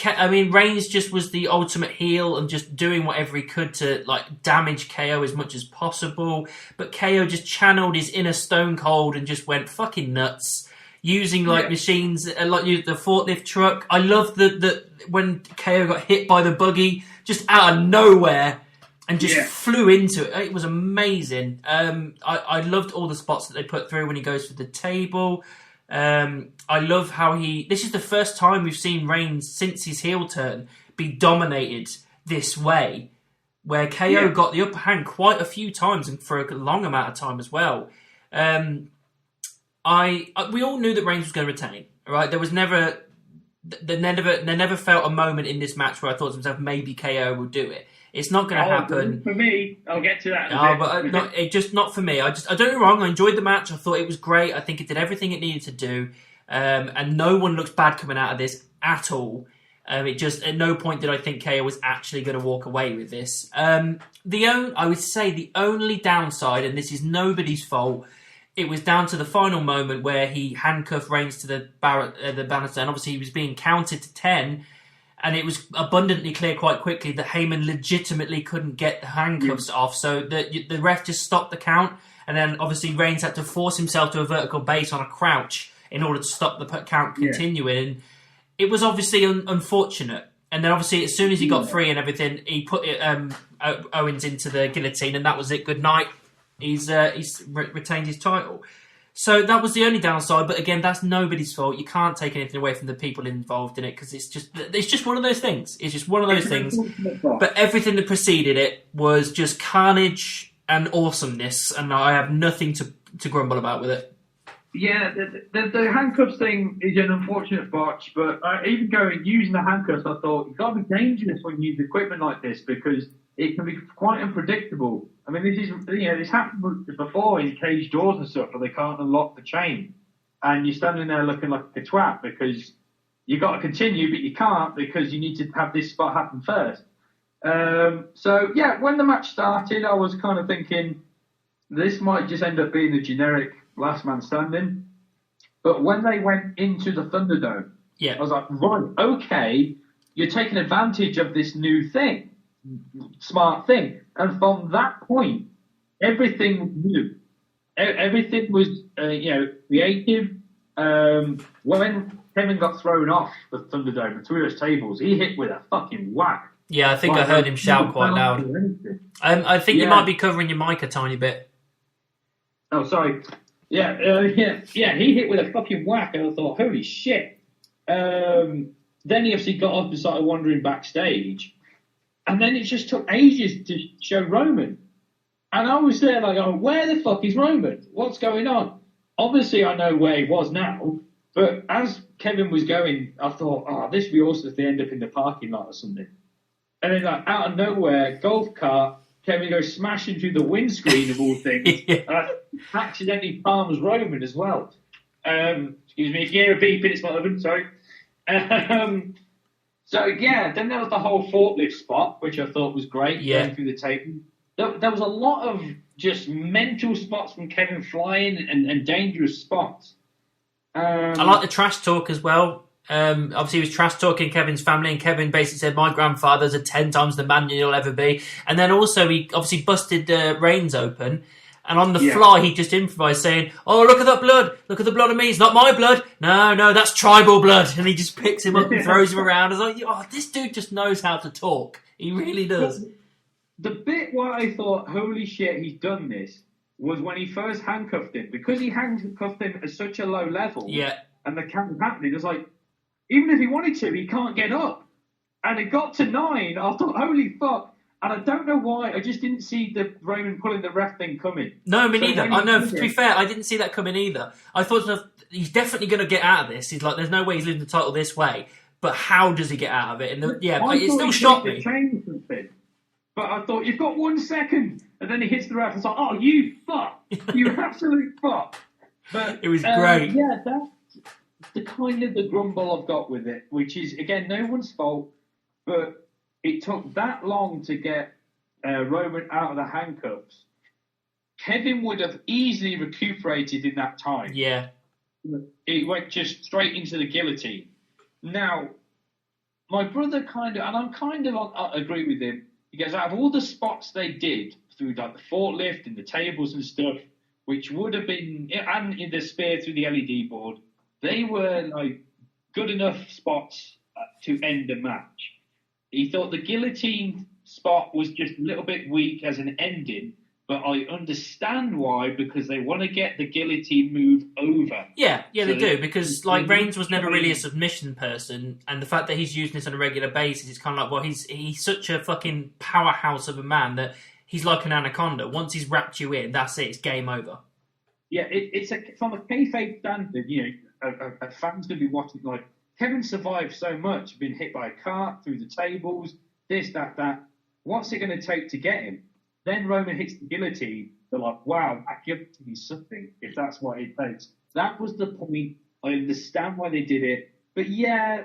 Reigns just was the ultimate heel and just doing whatever he could to, damage KO as much as possible. But KO just channeled his inner Stone Cold and just went fucking nuts. Using, machines, the forklift truck. I love that when KO got hit by the buggy, just out of nowhere, and just flew into it. It was amazing. I loved all the spots that they put through when he goes for the table. I love how this is the first time we've seen Reigns since his heel turn be dominated this way, where KO got the upper hand quite a few times and for a long amount of time as well. We all knew that Reigns was going to retain, right? There never felt a moment in this match where I thought to myself, maybe KO will do it. It's not going to happen.
For me, I'll get to that.
Not for me. I don't get me wrong. I enjoyed the match. I thought it was great. I think it did everything it needed to do, and no one looks bad coming out of this at all. At no point did I think KO was actually going to walk away with this. I would say the only downside, and this is nobody's fault, it was down to the final moment where he handcuffed Reigns to the banister, and obviously he was being counted to 10. And it was abundantly clear quite quickly that Heyman legitimately couldn't get the handcuffs off. So the ref just stopped the count. And then obviously Reigns had to force himself to a vertical base on a crouch in order to stop the count continuing. And it was obviously unfortunate. And then obviously as soon as he got free and everything, he put Owens into the guillotine, and that was it. Good night. He's retained his title. So that was the only downside, but again, that's nobody's fault. You can't take anything away from the people involved in it, because it's just one of those things. It's just one of those things. But everything that preceded it was just carnage and awesomeness, and I have nothing to grumble about with it.
Yeah, the handcuffs thing is an unfortunate botch, but even using the handcuffs, I thought you've got to be dangerous when you use equipment like this, because it can be quite unpredictable. I mean, this happened before in cage doors and stuff where they can't unlock the chain. and you're standing there looking like a twat because you got to continue, but you can't because you need to have this spot happen first. So yeah, when the match started, I was kind of thinking this might just end up being a generic last man standing. But when they went into the Thunderdome, I was like, right, okay, you're taking advantage of this new thing, smart thing. And from that point, everything was new. Everything was, creative. When Kevin got thrown off the Thunderdome and through those tables, he hit with a fucking whack.
Yeah, I think I heard him shout quite loud. I think you might be covering your mic a tiny bit.
Oh, sorry. Yeah, he hit with a fucking whack, and I thought, holy shit. Then he obviously got up and started wandering backstage, and then it just took ages to show Roman. And I was there like, oh, where the fuck is Roman? What's going on? Obviously, I know where he was now, but as Kevin was going, I thought, oh, this will be awesome if they end up in the parking lot or something. And then, like, out of nowhere, golf cart, Kevin goes smashing through the windscreen of all things. And I accidentally palms Roman as well. Excuse me, if you hear a beeping, it's my oven, sorry. So, yeah, then there was the whole forklift spot, which I thought was great, going through the table. There was a lot of just mental spots from Kevin flying and dangerous spots.
I like the trash talk as well. Obviously, he was trash talking Kevin's family, and Kevin basically said, "My grandfather's 10 times the man you'll ever be." And then also, he obviously busted Reigns open, and on the fly, he just improvised, saying, "Oh, look at that blood! Look at the blood of me! It's not my blood! No, that's tribal blood!" And he just picks him up and throws him around. I was like, "Oh, this dude just knows how to talk. He really does."
The bit where I thought, "Holy shit, he's done this," was when he first handcuffed him, because he handcuffed him at such a low level.
Yeah.
And the count happening, it was like, even if he wanted to, he can't get up. And it got to 9. I thought, holy fuck. And I don't know why. I just didn't see the Roman pulling the ref thing coming.
No, me neither. I know. To be fair, I didn't see that coming either. I thought he's definitely going to get out of this. He's like, there's no way he's losing the title this way. But how does he get out of it? And it still shocked me.
But I thought, you've got 1 second. And then he hits the ref. I was like, oh, you fuck. You absolute fuck. But
it was great.
Yeah, that's the kind of the grumble I've got with it, which is, again, no one's fault. But it took that long to get Roman out of the handcuffs. Kevin would have easily recuperated in that time.
Yeah.
It went just straight into the guillotine. Now, my brother I agree with him, because out of all the spots they did through like the forklift and the tables and stuff, which would have been, and in the spear through the LED board, they were like good enough spots to end the match. He thought the guillotine spot was just a little bit weak as an ending, but I understand why, because they want to get the guillotine move over.
Yeah, they do, because like Reigns was never really a submission person, and the fact that he's using this on a regular basis is kind of like, well, he's such a fucking powerhouse of a man that he's like an anaconda. Once he's wrapped you in, that's it, it's game over.
Yeah, it's from a kayfabe standard, a fan's going to be watching, like, Kevin survived so much, being hit by a cart, through the tables, this, that. What's it going to take to get him? Then Roman hits the guillotine. They're like, wow, that guillotine is something, if that's what it takes. That was the point. I understand why they did it. But yeah,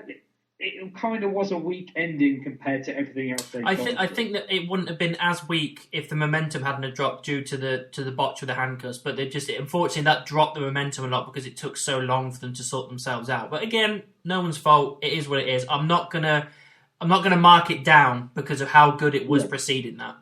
it kind of was a weak ending compared to everything else they've done.
I think that it wouldn't have been as weak if the momentum hadn't dropped due to the botch with the handcuffs. But unfortunately, that dropped the momentum a lot because it took so long for them to sort themselves out. But again, no one's fault. It is what it is. I'm not gonna mark it down because of how good it was preceding that.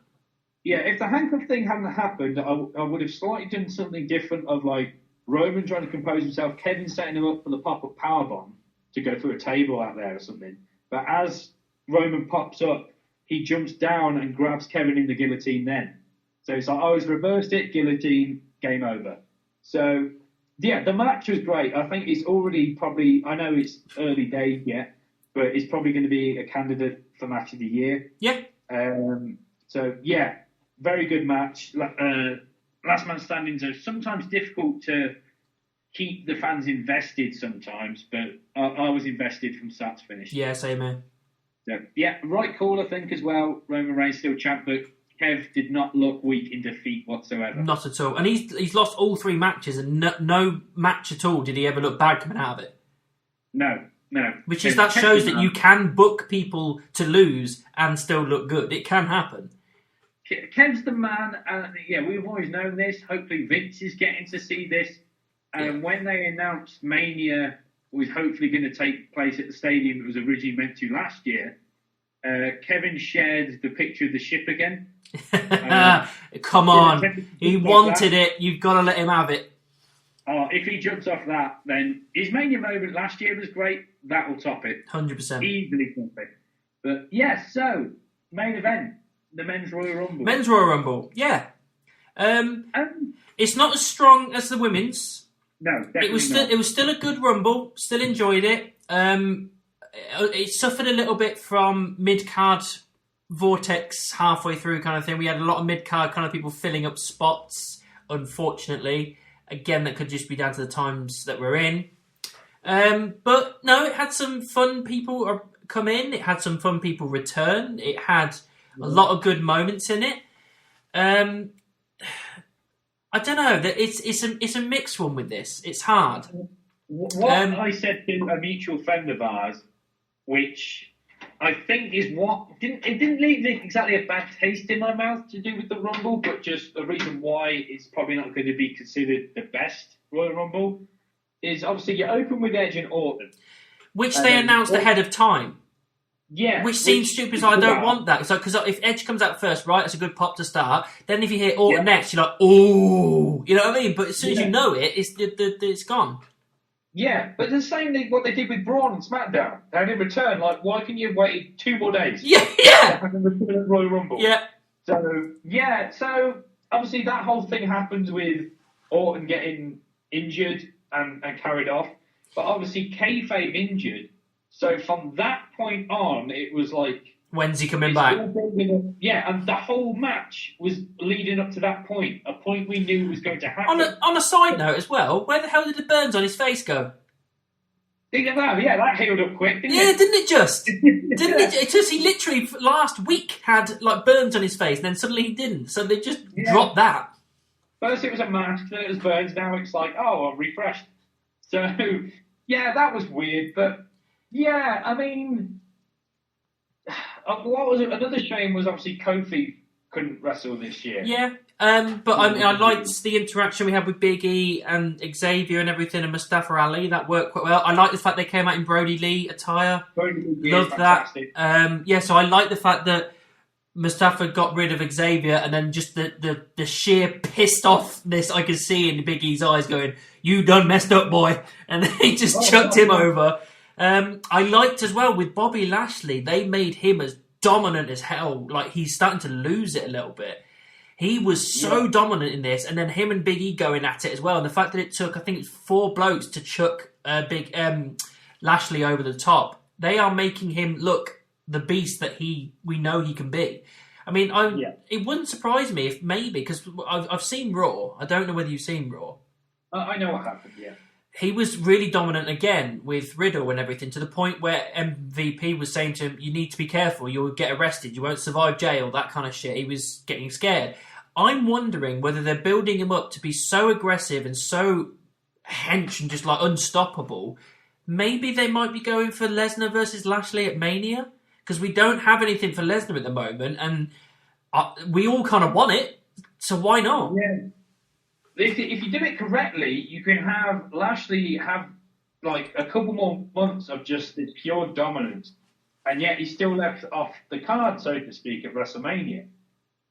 Yeah, if the handcuff thing hadn't happened, I would have slightly done something different of like Roman trying to compose himself, Kevin setting him up for the pop-up powerbomb to go through a table out there or something. But as Roman pops up, he jumps down and grabs Kevin in the guillotine then. So it's like, he's reversed it, guillotine, game over. So, yeah, the match was great. I think it's already probably, I know it's early days yet, but it's probably going to be a candidate for match of the year.
Yeah.
So, yeah, very good match. Last man standings are sometimes difficult to keep the fans invested sometimes, but I was invested from start to finish.
Yeah, same here.
So, yeah, right call, I think, as well. Roman Reigns still champ, but Kev did not look weak in defeat whatsoever.
Not at all. And he's lost all 3 matches, and no match at all did he ever look bad coming out of it.
No.
Which is, that shows that you can book people to lose and still look good. It can happen.
Kev's the man, and we've always known this. Hopefully Vince is getting to see this. And when they announced Mania was hopefully going to take place at the stadium it was originally meant to last year, Kevin shared the picture of the ship again.
Come on. He wanted it. You've got to let him have it.
Oh, if he jumps off that, then his Mania moment last year was great. That will top it.
100%.
Easily top it. But yes, so, main event. The Men's Royal Rumble.
Men's Royal Rumble, yeah. It's not as strong as the women's.
No, definitely not.
It was still a good Rumble. Still enjoyed it. It suffered a little bit from mid-card vortex halfway through kind of thing. We had a lot of mid-card kind of people filling up spots, unfortunately. Again, that could just be down to the times that we're in. But no, it had some fun people come in. It had some fun people return. It had a lot of good moments in it. I don't know. It's a mixed one with this. It's hard.
What I said to a mutual friend of ours, which I think is it didn't leave exactly a bad taste in my mouth to do with the Rumble, but just the reason why it's probably not going to be considered the best Royal Rumble is obviously you open with Edge and Orton,
which they announced ahead of time.
Yeah,
which seems stupid. So I don't want that. Because if Edge comes out first, right, it's a good pop to start. Then if you hear Orton next, you're like, ooh, you know what I mean? But as soon as you know it, it's gone.
Yeah, but the same thing what they did with Braun on SmackDown. And in return, like, why can you have waited 2 more days?
Yeah.
And return at Royal Rumble.
Yeah.
So obviously that whole thing happens with Orton getting injured and carried off. But obviously kayfabe injured. So from that point on, it was like...
When's he coming back?
Yeah, and the whole match was leading up to that point. A point we knew was going to happen.
On a side note as well, where the hell did the burns on his face go?
Yeah, that healed up quick, didn't it?
Yeah, didn't it just? It just, he literally, last week, had like burns on his face, and then suddenly he didn't. So they just dropped that.
First it was a mask, then it was burns, now it's like, oh, I'm refreshed. So, yeah, that was weird, but... Yeah, I mean, what was it? Another shame was obviously Kofi couldn't wrestle this year.
Yeah, but I mean, I liked the interaction we had with Big E and Xavier and everything, and Mustafa Ali. That worked quite well. I like the fact they came out in Brody Lee attire. Loved that. So I like the fact that Mustafa got rid of Xavier, and then just the sheer pissed offness I could see in Big E's eyes, going, "You done messed up, boy," and then he just chucked him over. I liked as well with Bobby Lashley, they made him as dominant as hell. Like, he's starting to lose it a little bit. He was so dominant in this, and then him and Big E going at it as well. And the fact that it took, I think it's 4 blokes to chuck Lashley over the top. They are making him look the beast that we know he can be. I mean, it wouldn't surprise me if maybe, because I've seen Raw. I don't know whether you've seen Raw.
I know what happened, yeah.
He was really dominant again with Riddle and everything, to the point where MVP was saying to him, you need to be careful, you'll get arrested, you won't survive jail, that kind of shit. He was getting scared. I'm wondering whether they're building him up to be so aggressive and so hench and just like unstoppable. Maybe they might be going for Lesnar versus Lashley at Mania, because we don't have anything for Lesnar at the moment, and we all kind of want it, so why not?
Yeah. If you do it correctly, you can have Lashley have like a couple more months of just this pure dominance, and yet he's still left off the card, so to speak, at WrestleMania.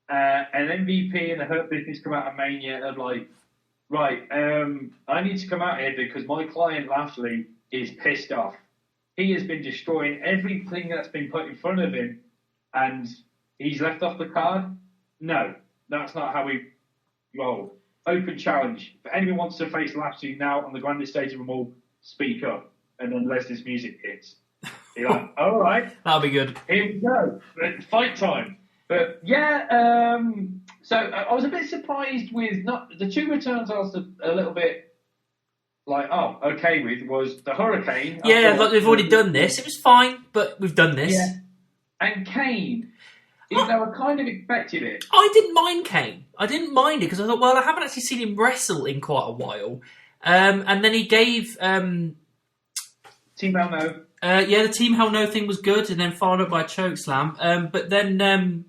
And MVP and the Hurt Business come out of Mania and like, right, I need to come out here because my client Lashley is pissed off. He has been destroying everything that's been put in front of him, and he's left off the card. No, that's not how we roll. Open challenge. If anyone wants to face Lashley now on the grandest stage of them all, speak up. And then Lesnar's music hits. You're like, all right.
That'll be good.
Here we go. Fight time. But yeah, so I was a bit surprised with not the 2 returns. I was a little bit like, oh, okay with was the Hurricane.
Yeah, like we've already done this. It was fine, but we've done this.
Yeah. And Kane. Even though I kind of expected it.
I didn't mind Kane. I didn't mind it because I thought, well, I haven't actually seen him wrestle in quite a while. And then he gave...
Team Hell No.
The Team Hell No thing was good, and then followed up by a chokeslam. But then,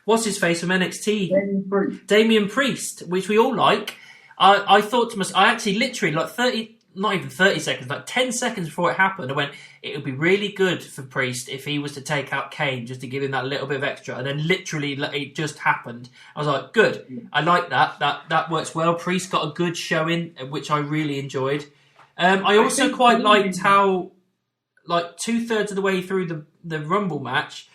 what's his face from NXT? Damian Priest, which we all like. I thought to myself, I actually literally, like 30 seconds, like 10 seconds before it happened, I went, it would be really good for Priest if he was to take out Kane, just to give him that little bit of extra. And then literally, it just happened. I was like, good. I like that. That works well. Priest got a good showing, which I really enjoyed. I also quite liked how, like 2/3 of the way through the Rumble match,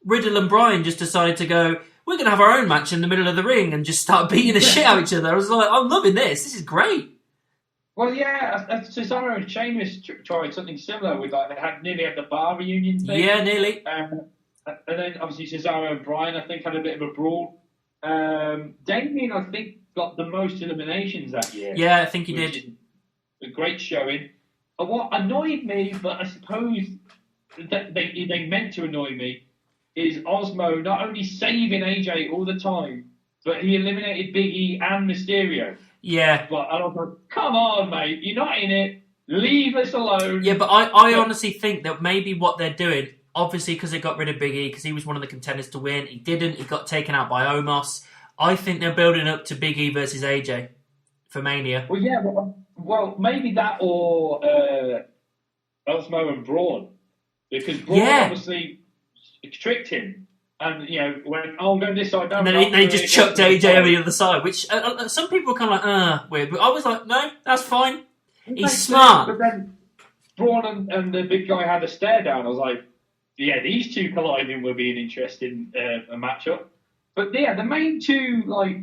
Riddle and Bryan just decided to go, we're going to have our own match in the middle of the ring and just start beating the shit out of each other. I was like, I'm loving this. This is great.
Well, yeah, Cesaro and Sheamus tried something similar with, like, they nearly had the bar reunion thing.
Yeah, nearly.
And then, obviously, Cesaro and Bryan, I think, had a bit of a brawl. Damien, I think, got the most eliminations that year.
Yeah, I think he did.
A great showing. What annoyed me, but I suppose that they meant to annoy me, is Osmo not only saving AJ all the time, but he eliminated Big E and Mysterio.
Yeah.
But I was like, come on, mate, you're not in it. Leave us alone.
Yeah, but I honestly think that maybe what they're doing, obviously because they got rid of Big E, because he was one of the contenders to win, he didn't, he got taken out by Omos. I think they're building up to Big E versus AJ for Mania.
Well, yeah, well, maybe that or Osmo and Braun. Because Braun obviously tricked him. And, went, I'm going this side.
And then they just chucked AJ over the other side, which some people were kind of like, weird. But I was like, no, that's fine. He's smart.
But then Braun and the big guy had a stare down. I was like, yeah, these two colliding will be an interesting matchup. But, yeah, the main two, like,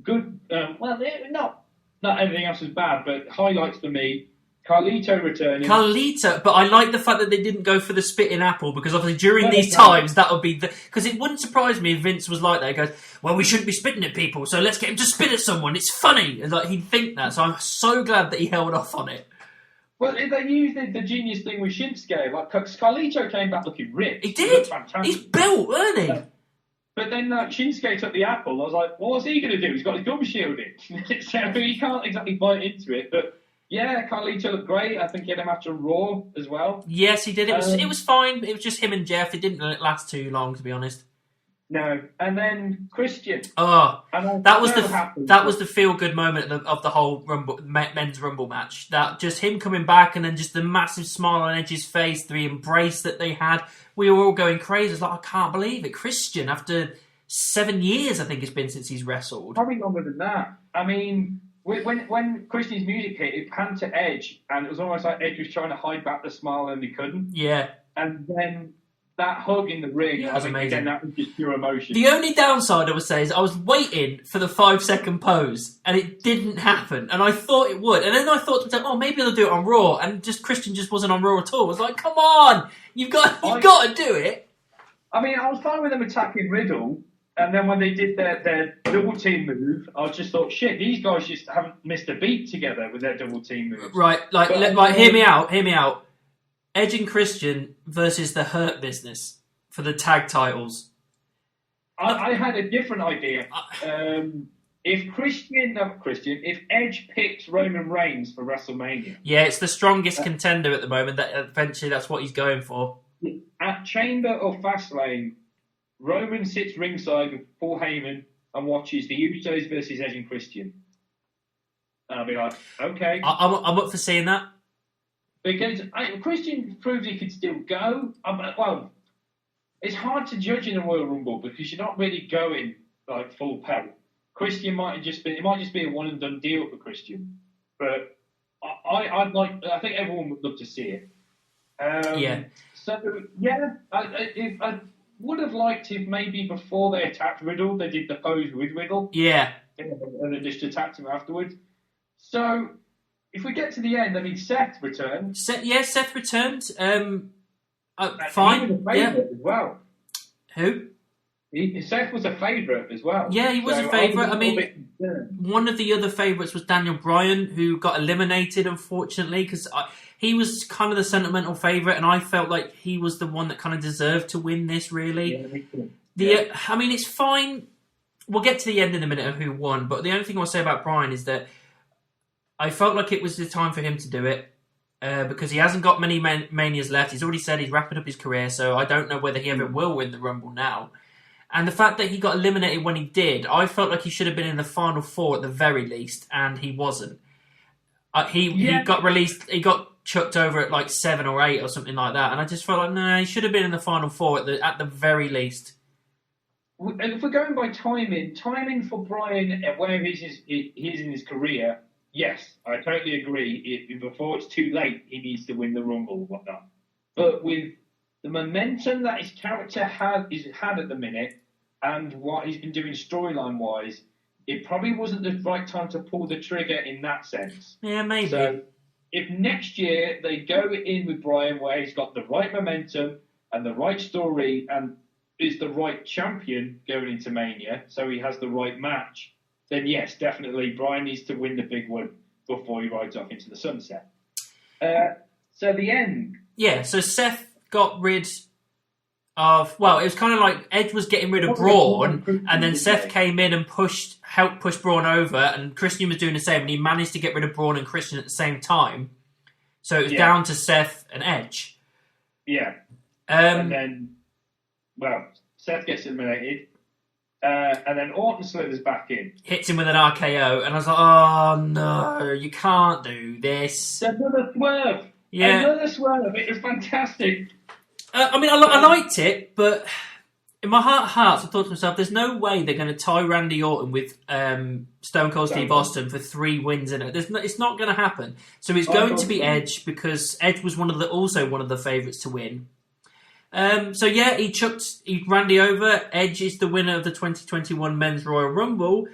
good, not everything else was bad, but highlights for me, Carlito returning.
But I like the fact that they didn't go for the spitting apple, because obviously during these times that would be because it wouldn't surprise me if Vince was like that. He goes, well, we shouldn't be spitting at people, so let's get him to spit at someone. It's funny. And like he'd think that. So I'm so glad that he held off on it.
Well, they used the genius thing with Shinsuke. Like Carlito came back looking ripped.
He did.
Fantastic.
He's built, isn't he?
But then Shinsuke took the apple. I was like, well, what's he going to do? He's got his gum shield in. So he can't exactly bite into it. But yeah, Carlito looked great. I think he had a match on Raw as well.
Yes, he did. It was fine. It was just him and Jeff. It didn't last too long, to be honest.
No. And then Christian.
Oh, that was the feel good moment of the whole men's Rumble match. That just him coming back and then just the massive smile on Edge's face, the embrace that they had. We were all going crazy. It's like, I can't believe it. Christian, after 7 years, I think it's been since he's wrestled.
Probably longer than that. I mean, when Christian's music hit, it panned to Edge, and it was almost like Edge was trying to hide back the smile and he couldn't.
Yeah.
And then that hug in the ring,
was amazing.
Again, that was just pure emotion.
The only downside I would say is I was waiting for the 5-second pose, and it didn't happen. And I thought it would, and then I thought to myself, oh, maybe they'll do it on Raw. And just Christian just wasn't on Raw at all. I was like, come on, you've got to do it.
I mean, I was fine with them attacking Riddle, and then when they did their double team move, I just thought, shit, these guys just haven't missed a beat together with their double team moves.
Right, hear me out. Edge and Christian versus the Hurt Business for the tag titles.
I had a different idea. If Edge picked Roman Reigns for WrestleMania.
Yeah, it's the strongest contender at the moment. That eventually that's what he's going for.
At Chamber or Fastlane, Roman sits ringside with Paul Heyman and watches the Usos versus Edge and Christian. And I'll be like, okay.
I'm up for seeing that.
Because Christian proved he could still go. Well, it's hard to judge in the Royal Rumble because you're not really going like full pelt. Christian might just be a one and done deal for Christian. But I think everyone would love to see it.
Yeah.
So yeah, I would have liked if maybe before they attacked Riddle, they did the pose with Riddle.
Yeah.
And then just attacked him afterwards. So. If we get to the end, I mean, Seth returned.
Seth returned. Fine.
He was a favourite as well.
Who?
Seth was a favourite as well.
Yeah, he was a favourite. I mean, one of the other favourites was Daniel Bryan, who got eliminated, unfortunately, because he was kind of the sentimental favourite, and I felt like he was the one that kind of deserved to win this, really.
Yeah, me too.
I mean, it's fine. We'll get to the end in a minute of who won, but the only thing I'll say about Bryan is that I felt like it was the time for him to do it because he hasn't got many Manias left. He's already said he's wrapping up his career, so I don't know whether he ever will win the Rumble now. And the fact that he got eliminated when he did, I felt like he should have been in the final 4 at the very least, and he wasn't. He got released, he got chucked over at like 7 or 8 or something like that, and I just felt like, no, he should have been in the final 4 at the very least.
And if we're going by timing for Bryan where he is in his career, yes, I totally agree. Before it's too late, he needs to win the Rumble or whatnot. But with the momentum that his character had at the minute and what he's been doing storyline-wise, it probably wasn't the right time to pull the trigger in that sense.
Yeah, maybe.
So if next year they go in with Bryan where he's got the right momentum and the right story and is the right champion going into Mania, so he has the right match, then yes, definitely Bryan needs to win the big one before he rides off into the sunset. So the end.
Yeah, so Seth got rid of... Well, it was kind of like Edge was getting rid of Braun, and then Seth came in and helped push Braun over, and Christian was doing the same, and he managed to get rid of Braun and Christian at the same time. So it was down to Seth and Edge.
Yeah. And then... Well, Seth gets eliminated, and then Orton slithers back in.
Hits him with an RKO, and I was like, oh no, you can't do this.
Another swerve.
Yeah.
Another swerve. It was fantastic.
I mean, I liked it, but in my heart of hearts, I thought to myself, there's no way they're going to tie Randy Orton with Stone Cold Steve Austin for 3 wins in it. It's not going to happen. So it's going to be Edge, because Edge was also one of the favourites to win. So yeah, he chucked Randy over. Edge is the winner of the 2021 Men's Royal Rumble.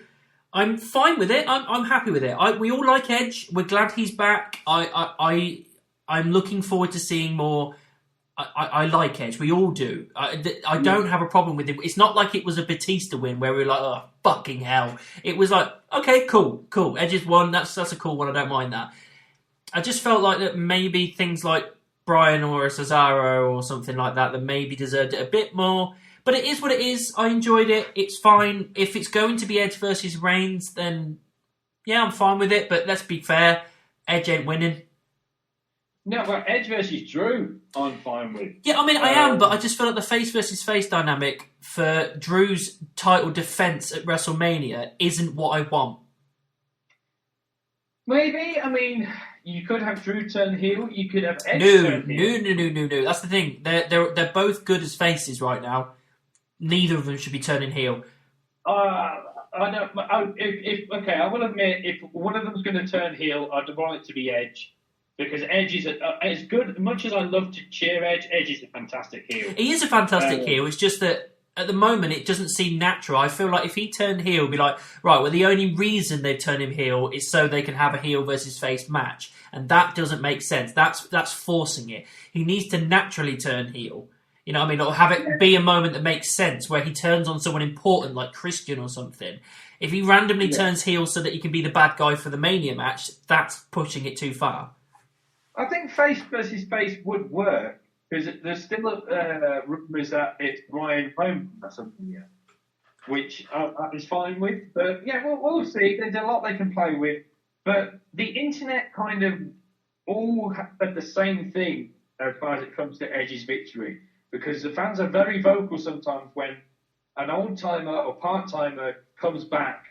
I'm fine with it. I'm happy with it. We all like Edge. We're glad he's back. I'm looking forward to seeing more. I like Edge. We all do. I don't have a problem with it. It's not like it was a Batista win where we were like, oh, fucking hell. It was like, okay, cool. Edge has won. That's a cool one. I don't mind that. I just felt like that maybe things like Bryan or a Cesaro or something like that maybe deserved it a bit more. But it is what it is. I enjoyed it. It's fine. If it's going to be Edge versus Reigns, then yeah, I'm fine with it. But let's be fair. Edge ain't winning.
No, but Edge versus Drew, I'm fine with.
Yeah, I mean, I am, but I just feel like the face versus face dynamic for Drew's title defense at WrestleMania isn't what I want.
Maybe. I mean, you could have Drew turn heel. You could have Edge turn heel.
No. That's the thing. They're both good as faces right now. Neither of them should be turning heel.
I don't. Okay, I will admit, if one of them's going to turn heel, I'd want it to be Edge. Because Edge is as good. As much as I love to cheer Edge, Edge is a fantastic heel.
He is a fantastic heel. It's just that at the moment it doesn't seem natural. I feel like if he turned heel, it'd be like, right, well, the only reason they've turned him heel is so they can have a heel versus face match, and that doesn't make sense. That's forcing it. He needs to naturally turn heel. You know what I mean? Or have it be a moment that makes sense where he turns on someone important like Christian or something. If he randomly turns heel so that he can be the bad guy for the Mania match, that's pushing it too far.
I think face versus face would work because there's still rumours that it's Brian Roman or something, which I was fine with. But yeah, we'll see. There's a lot they can play with. But the internet kind of all have the same thing as far as it comes to Edge's victory, because the fans are very vocal sometimes when an old-timer or part-timer comes back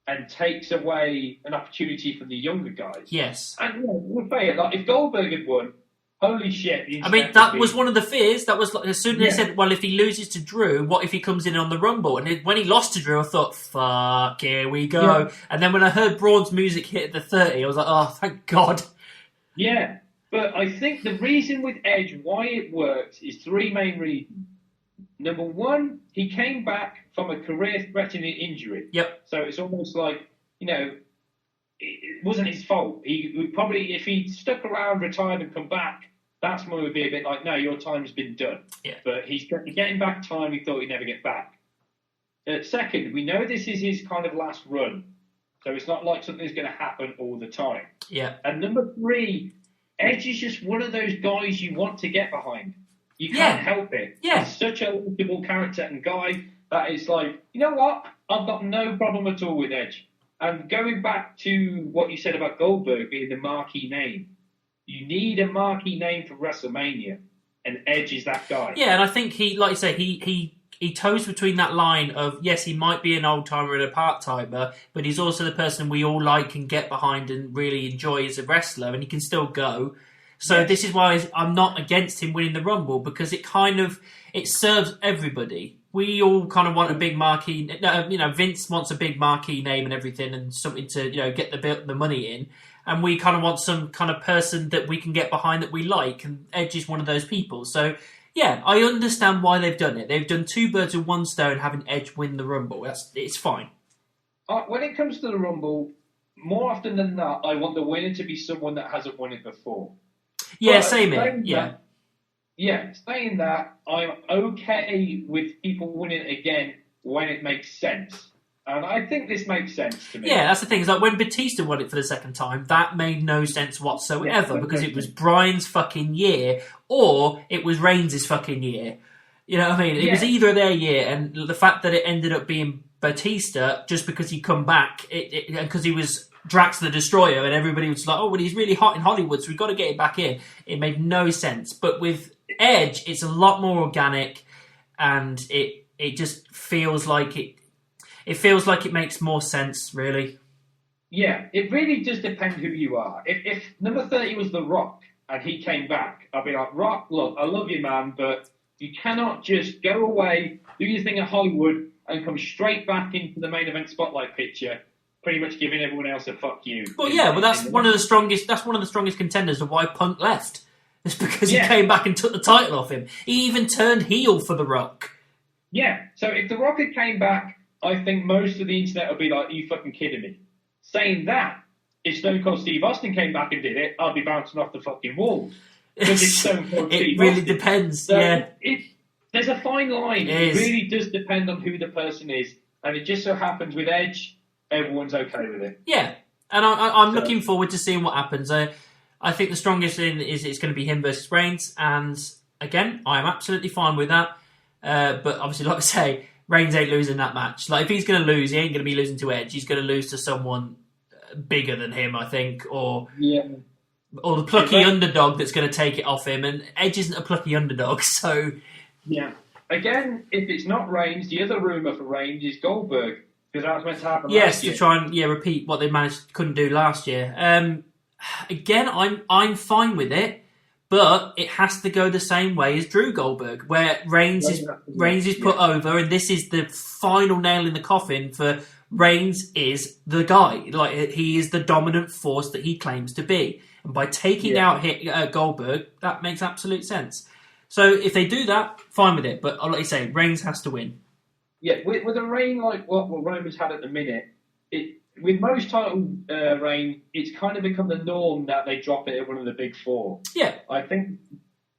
and takes away an opportunity from the younger guys.
Yes.
And we'll say it, like if Goldberg had won, holy shit.
I mean, that was one of the fears. That was like, as soon as they said, well, if he loses to Drew, what if he comes in on the Rumble? And when he lost to Drew, I thought, fuck, here we go. Yeah. And then when I heard Braun's music hit at the 30, I was like, oh, thank God.
Yeah, but I think the reason with Edge, why it works, is 3 main reasons. Number 1, he came back from a career-threatening injury.
Yep.
So it's almost like, it wasn't his fault. He would probably, if he stuck around, retired, and come back, that's when it would be a bit like, no, your time's been done.
Yeah.
But he's getting back time he thought he'd never get back. Second, we know this is his kind of last run. So it's not like something's going to happen all the time.
Yeah.
And number 3, Edge is just one of those guys you want to get behind. You can't help it.
Yeah.
He's such a likable character and guy, that it's like, you know what? I've got no problem at all with Edge. And going back to what you said about Goldberg being the marquee name, you need a marquee name for WrestleMania, and Edge is that guy.
Yeah, and I think he, like you say, he toes between that line of, yes, he might be an old-timer and a part-timer, but he's also the person we all like and get behind and really enjoy as a wrestler, and he can still go. So yes. This is why I'm not against him winning the Rumble, because it serves everybody. We all kind of want a big marquee, Vince wants a big marquee name and everything and something to, get the money in. And we kind of want some kind of person that we can get behind that we like, and Edge is one of those people. So, yeah, I understand why they've done it. They've done 2 birds with 1 stone, having Edge win the Rumble. It's fine.
When it comes to the Rumble, more often than not, I want the winner to be someone that hasn't won it before.
Yeah, same here. Yeah.
Yeah, saying that, I'm okay with people winning it again when it makes sense. And I think this makes sense to me.
Yeah, that's the thing. Is like when Batista won it for the second time, that made no sense whatsoever because it was Bryan's fucking year or it was Reigns' fucking year. You know what I mean? It was either their year, and the fact that it ended up being Batista just because he come back, because he was Drax the Destroyer, and everybody was like, oh, well, he's really hot in Hollywood, so we've got to get it back in. It made no sense. But with Edge, it's a lot more organic, and it just feels like it feels like it makes more sense, really.
Yeah, it really does depend who you are. If number 30 was The Rock and he came back, I'd be like, Rock, look, I love you, man, but you cannot just go away, do your thing at Hollywood, and come straight back into the main event spotlight picture, pretty much giving everyone else a fuck you.
Well, yeah, but that's one of the strongest contenders of why Punk left. It's because he came back and took the title off him. He even turned heel for The Rock.
Yeah, so if The Rock had came back, I think most of the internet would be like, are you fucking kidding me? Saying that, if Stone Cold Steve Austin came back and did it, I'd be bouncing off the fucking walls. Because it's Stone Cold Steve
really
Austin.
Depends,
so
yeah.
There's a fine line. It really does depend on who the person is. And it just so happens with Edge, everyone's okay with it.
Yeah, and I'm looking forward to seeing what happens. I think the strongest thing is it's going to be him versus Reigns, and again, I am absolutely fine with that. But obviously, like I say, Reigns ain't losing that match. Like, if he's going to lose, he ain't going to be losing to Edge. He's going to lose to someone bigger than him, I think, or the plucky underdog that's going to take it off him. And Edge isn't a plucky underdog, so
yeah. Again, if it's not Reigns, the other rumor for Reigns is Goldberg, because that was meant to happen last year.
Yes, to try and repeat what they couldn't do last year. Again, I'm fine with it. But it has to go the same way as Drew Goldberg, where Reigns is put over, and this is the final nail in the coffin for Reigns is the guy. Like, he is the dominant force that he claims to be. And by taking out Goldberg, that makes absolute sense. So if they do that, fine with it. But like you say, Reigns has to win.
Yeah, with a reign like what Roman's had at the minute, with most title reign, it's kind of become the norm that they drop it at one of the big 4.
Yeah.
I think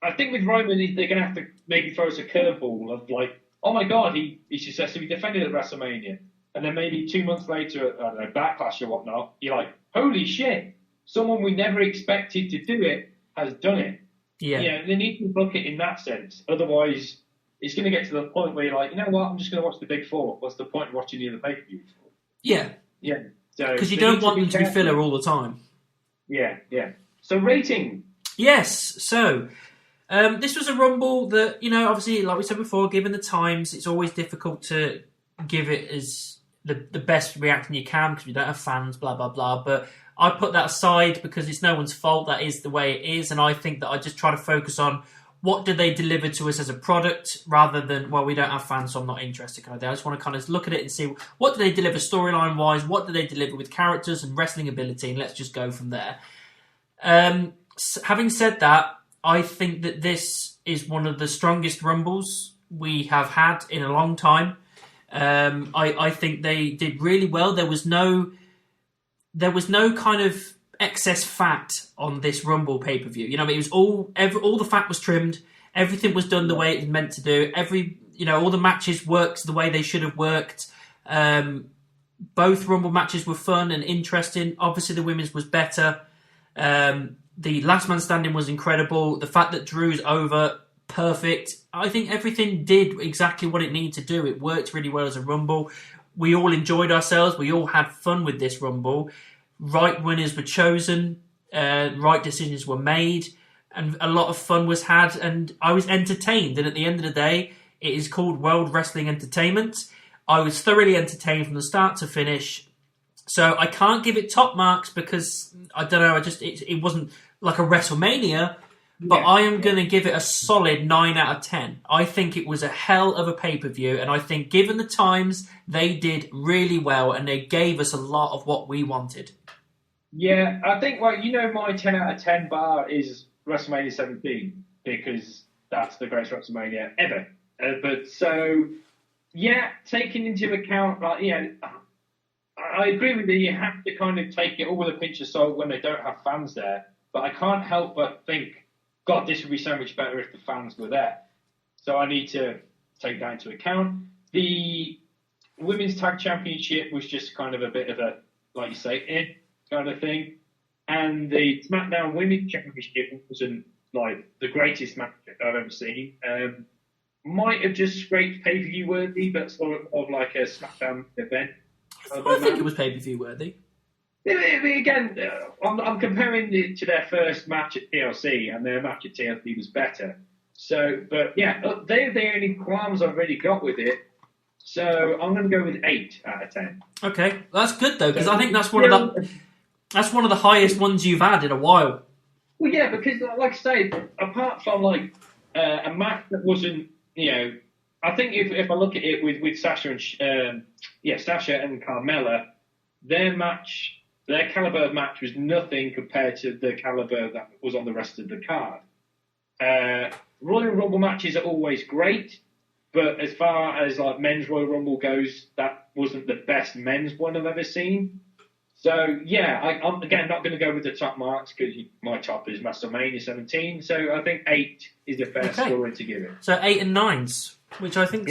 with Roman, they're going to have to maybe throw us a curveball of like, oh my God, he successfully defended at WrestleMania. And then maybe 2 months later, I don't know, Backlash or whatnot, you're like, holy shit, someone we never expected to do it has done it.
Yeah.
Yeah, they need to book it in that sense. Otherwise, it's going to get to the point where you're like, you know what, I'm just going to watch the big 4. What's the point of watching the other pay-per-views?
Yeah.
Yeah.
Because you don't want them to be filler all the time.
Yeah, yeah. So rating.
Yes. So this was a Rumble that, obviously, like we said before, given the times, it's always difficult to give it as the best reaction you can because we don't have fans, blah, blah, blah. But I put that aside because it's no one's fault. That is the way it is. And I think that I just try to focus on what do they deliver to us as a product rather than, well, we don't have fans, so I'm not interested kind of thing. I just want to kind of look at it and see what do they deliver storyline-wise, what do they deliver with characters and wrestling ability, and let's just go from there. Having said that, I think that this is one of the strongest Rumbles we have had in a long time. I think they did really well. There was no kind of excess fat on this Rumble pay-per-view. It was all the fat was trimmed. Everything was done the way it was meant to do. All the matches worked the way they should have worked. Both Rumble matches were fun and interesting. Obviously, the women's was better. The Last Man Standing was incredible. The fact that Drew's over perfect. I think everything did exactly what it needed to do. It worked really well as a Rumble. We all enjoyed ourselves. We all had fun with this Rumble. Right winners were chosen. Right decisions were made. And a lot of fun was had. And I was entertained. And at the end of the day, it is called World Wrestling Entertainment. I was thoroughly entertained from the start to finish. So I can't give it top marks because, I don't know, it wasn't like a WrestleMania. But I am going to give it a solid 9 out of 10. I think it was a hell of a pay-per-view, and I think given the times, they did really well, and they gave us a lot of what we wanted.
Yeah, I think, well, my 10 out of 10 bar is WrestleMania 17, because that's the greatest WrestleMania ever. Taking into account, I agree with you, you have to kind of take it all with a pinch of salt when they don't have fans there, but I can't help but think, God, this would be so much better if the fans were there. So I need to take that into account. The Women's Tag Championship was just kind of a bit of a, like you say, kind of thing. And the SmackDown Women's Championship wasn't like the greatest match I've ever seen. Might have just scraped pay-per-view worthy, but sort of like a SmackDown event.
I think it was pay-per-view worthy.
Again, I'm comparing it to their first match at TLC, and their match at TLC was better. So, but yeah, they're the only qualms I've really got with it. So I'm going to go with 8 out of 10.
Okay, that's good though, because I think that's one of the highest ones you've had in a while.
Well, yeah, because like I say, apart from like a match that wasn't, I think if I look at it with Sasha and Sasha and Carmella, their caliber of match was nothing compared to the caliber that was on the rest of the card. Royal Rumble matches are always great, but as far as like men's Royal Rumble goes, that wasn't the best men's one I've ever seen. So yeah, I'm again not going to go with the top marks because my top is WrestleMania 17. So I think 8 is a fair score to give it.
So 8 and 9s, which I think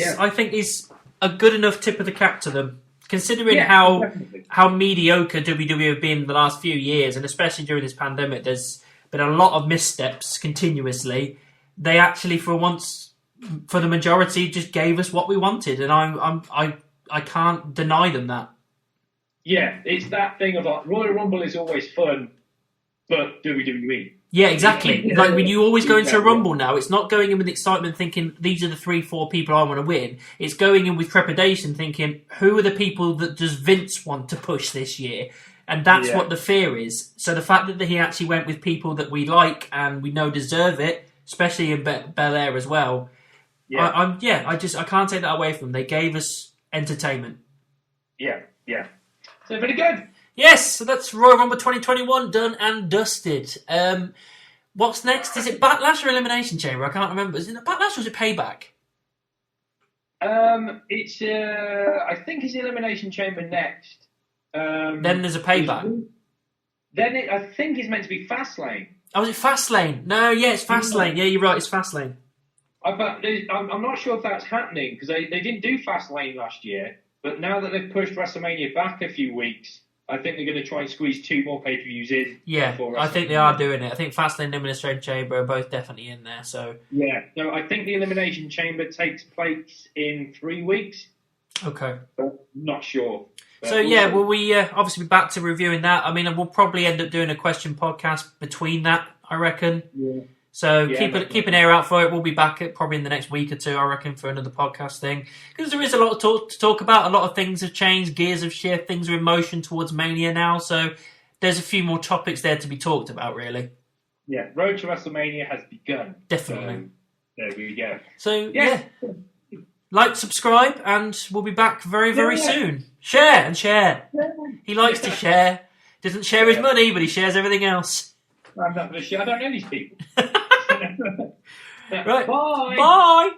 is a good enough tip of the cap to them. Considering how mediocre WWE have been the last few years, and especially during this pandemic, there's been a lot of missteps continuously. They actually, for once, for the majority, just gave us what we wanted, and I can't deny them that.
Yeah, it's that thing of like Royal Rumble is always fun, but WWE.
Yeah, exactly. Like when you always go into a Rumble now, it's not going in with excitement thinking these are the 3-4 people I want to win. It's going in with trepidation thinking who are the people that does Vince want to push this year? And that's what the fear is. So the fact that he actually went with people that we like and we know deserve it, especially in Belair as well. Yeah. I can't take that away from them. They gave us entertainment.
Yeah. So pretty good.
Yes, so that's Royal Rumble 2021 done and dusted. What's next? Is it Backlash or Elimination Chamber? I can't remember. Is it Backlash or is it Payback?
It's I think it's Elimination Chamber next.
Then there's a Payback.
I think it's meant to be Fastlane.
Oh, is it Fastlane? No, it's Fastlane. Yeah, you're right, it's Fastlane.
I'm not sure if that's happening because they didn't do Fastlane last year, but now that they've pushed WrestleMania back a few weeks, I think they're going to try and squeeze 2 more pay-per-views in.
Yeah, I think they are doing it. I think Fastlane and Elimination Chamber are both definitely in there. So
yeah, so I think the Elimination Chamber takes place in 3 weeks.
Okay.
But not sure. But
so yeah, well we obviously be back to reviewing that. I mean, we'll probably end up doing a question podcast between that, I reckon. Yeah. So keep an ear out for it. We'll be back probably in the next week or 2, I reckon, for another podcast thing. Because there is a lot to talk about. A lot of things have changed. Gears have shifted. Things are in motion towards Mania now. So there's a few more topics there to be talked about, really.
Yeah, Road to WrestleMania has begun.
Definitely.
So, there we go.
So, yeah. Like, subscribe, and we'll be back very, very soon. Share. He likes to share. Doesn't share his money, but he shares everything else.
I'm not going to share. I don't know these people.
Right.
Bye.
Bye.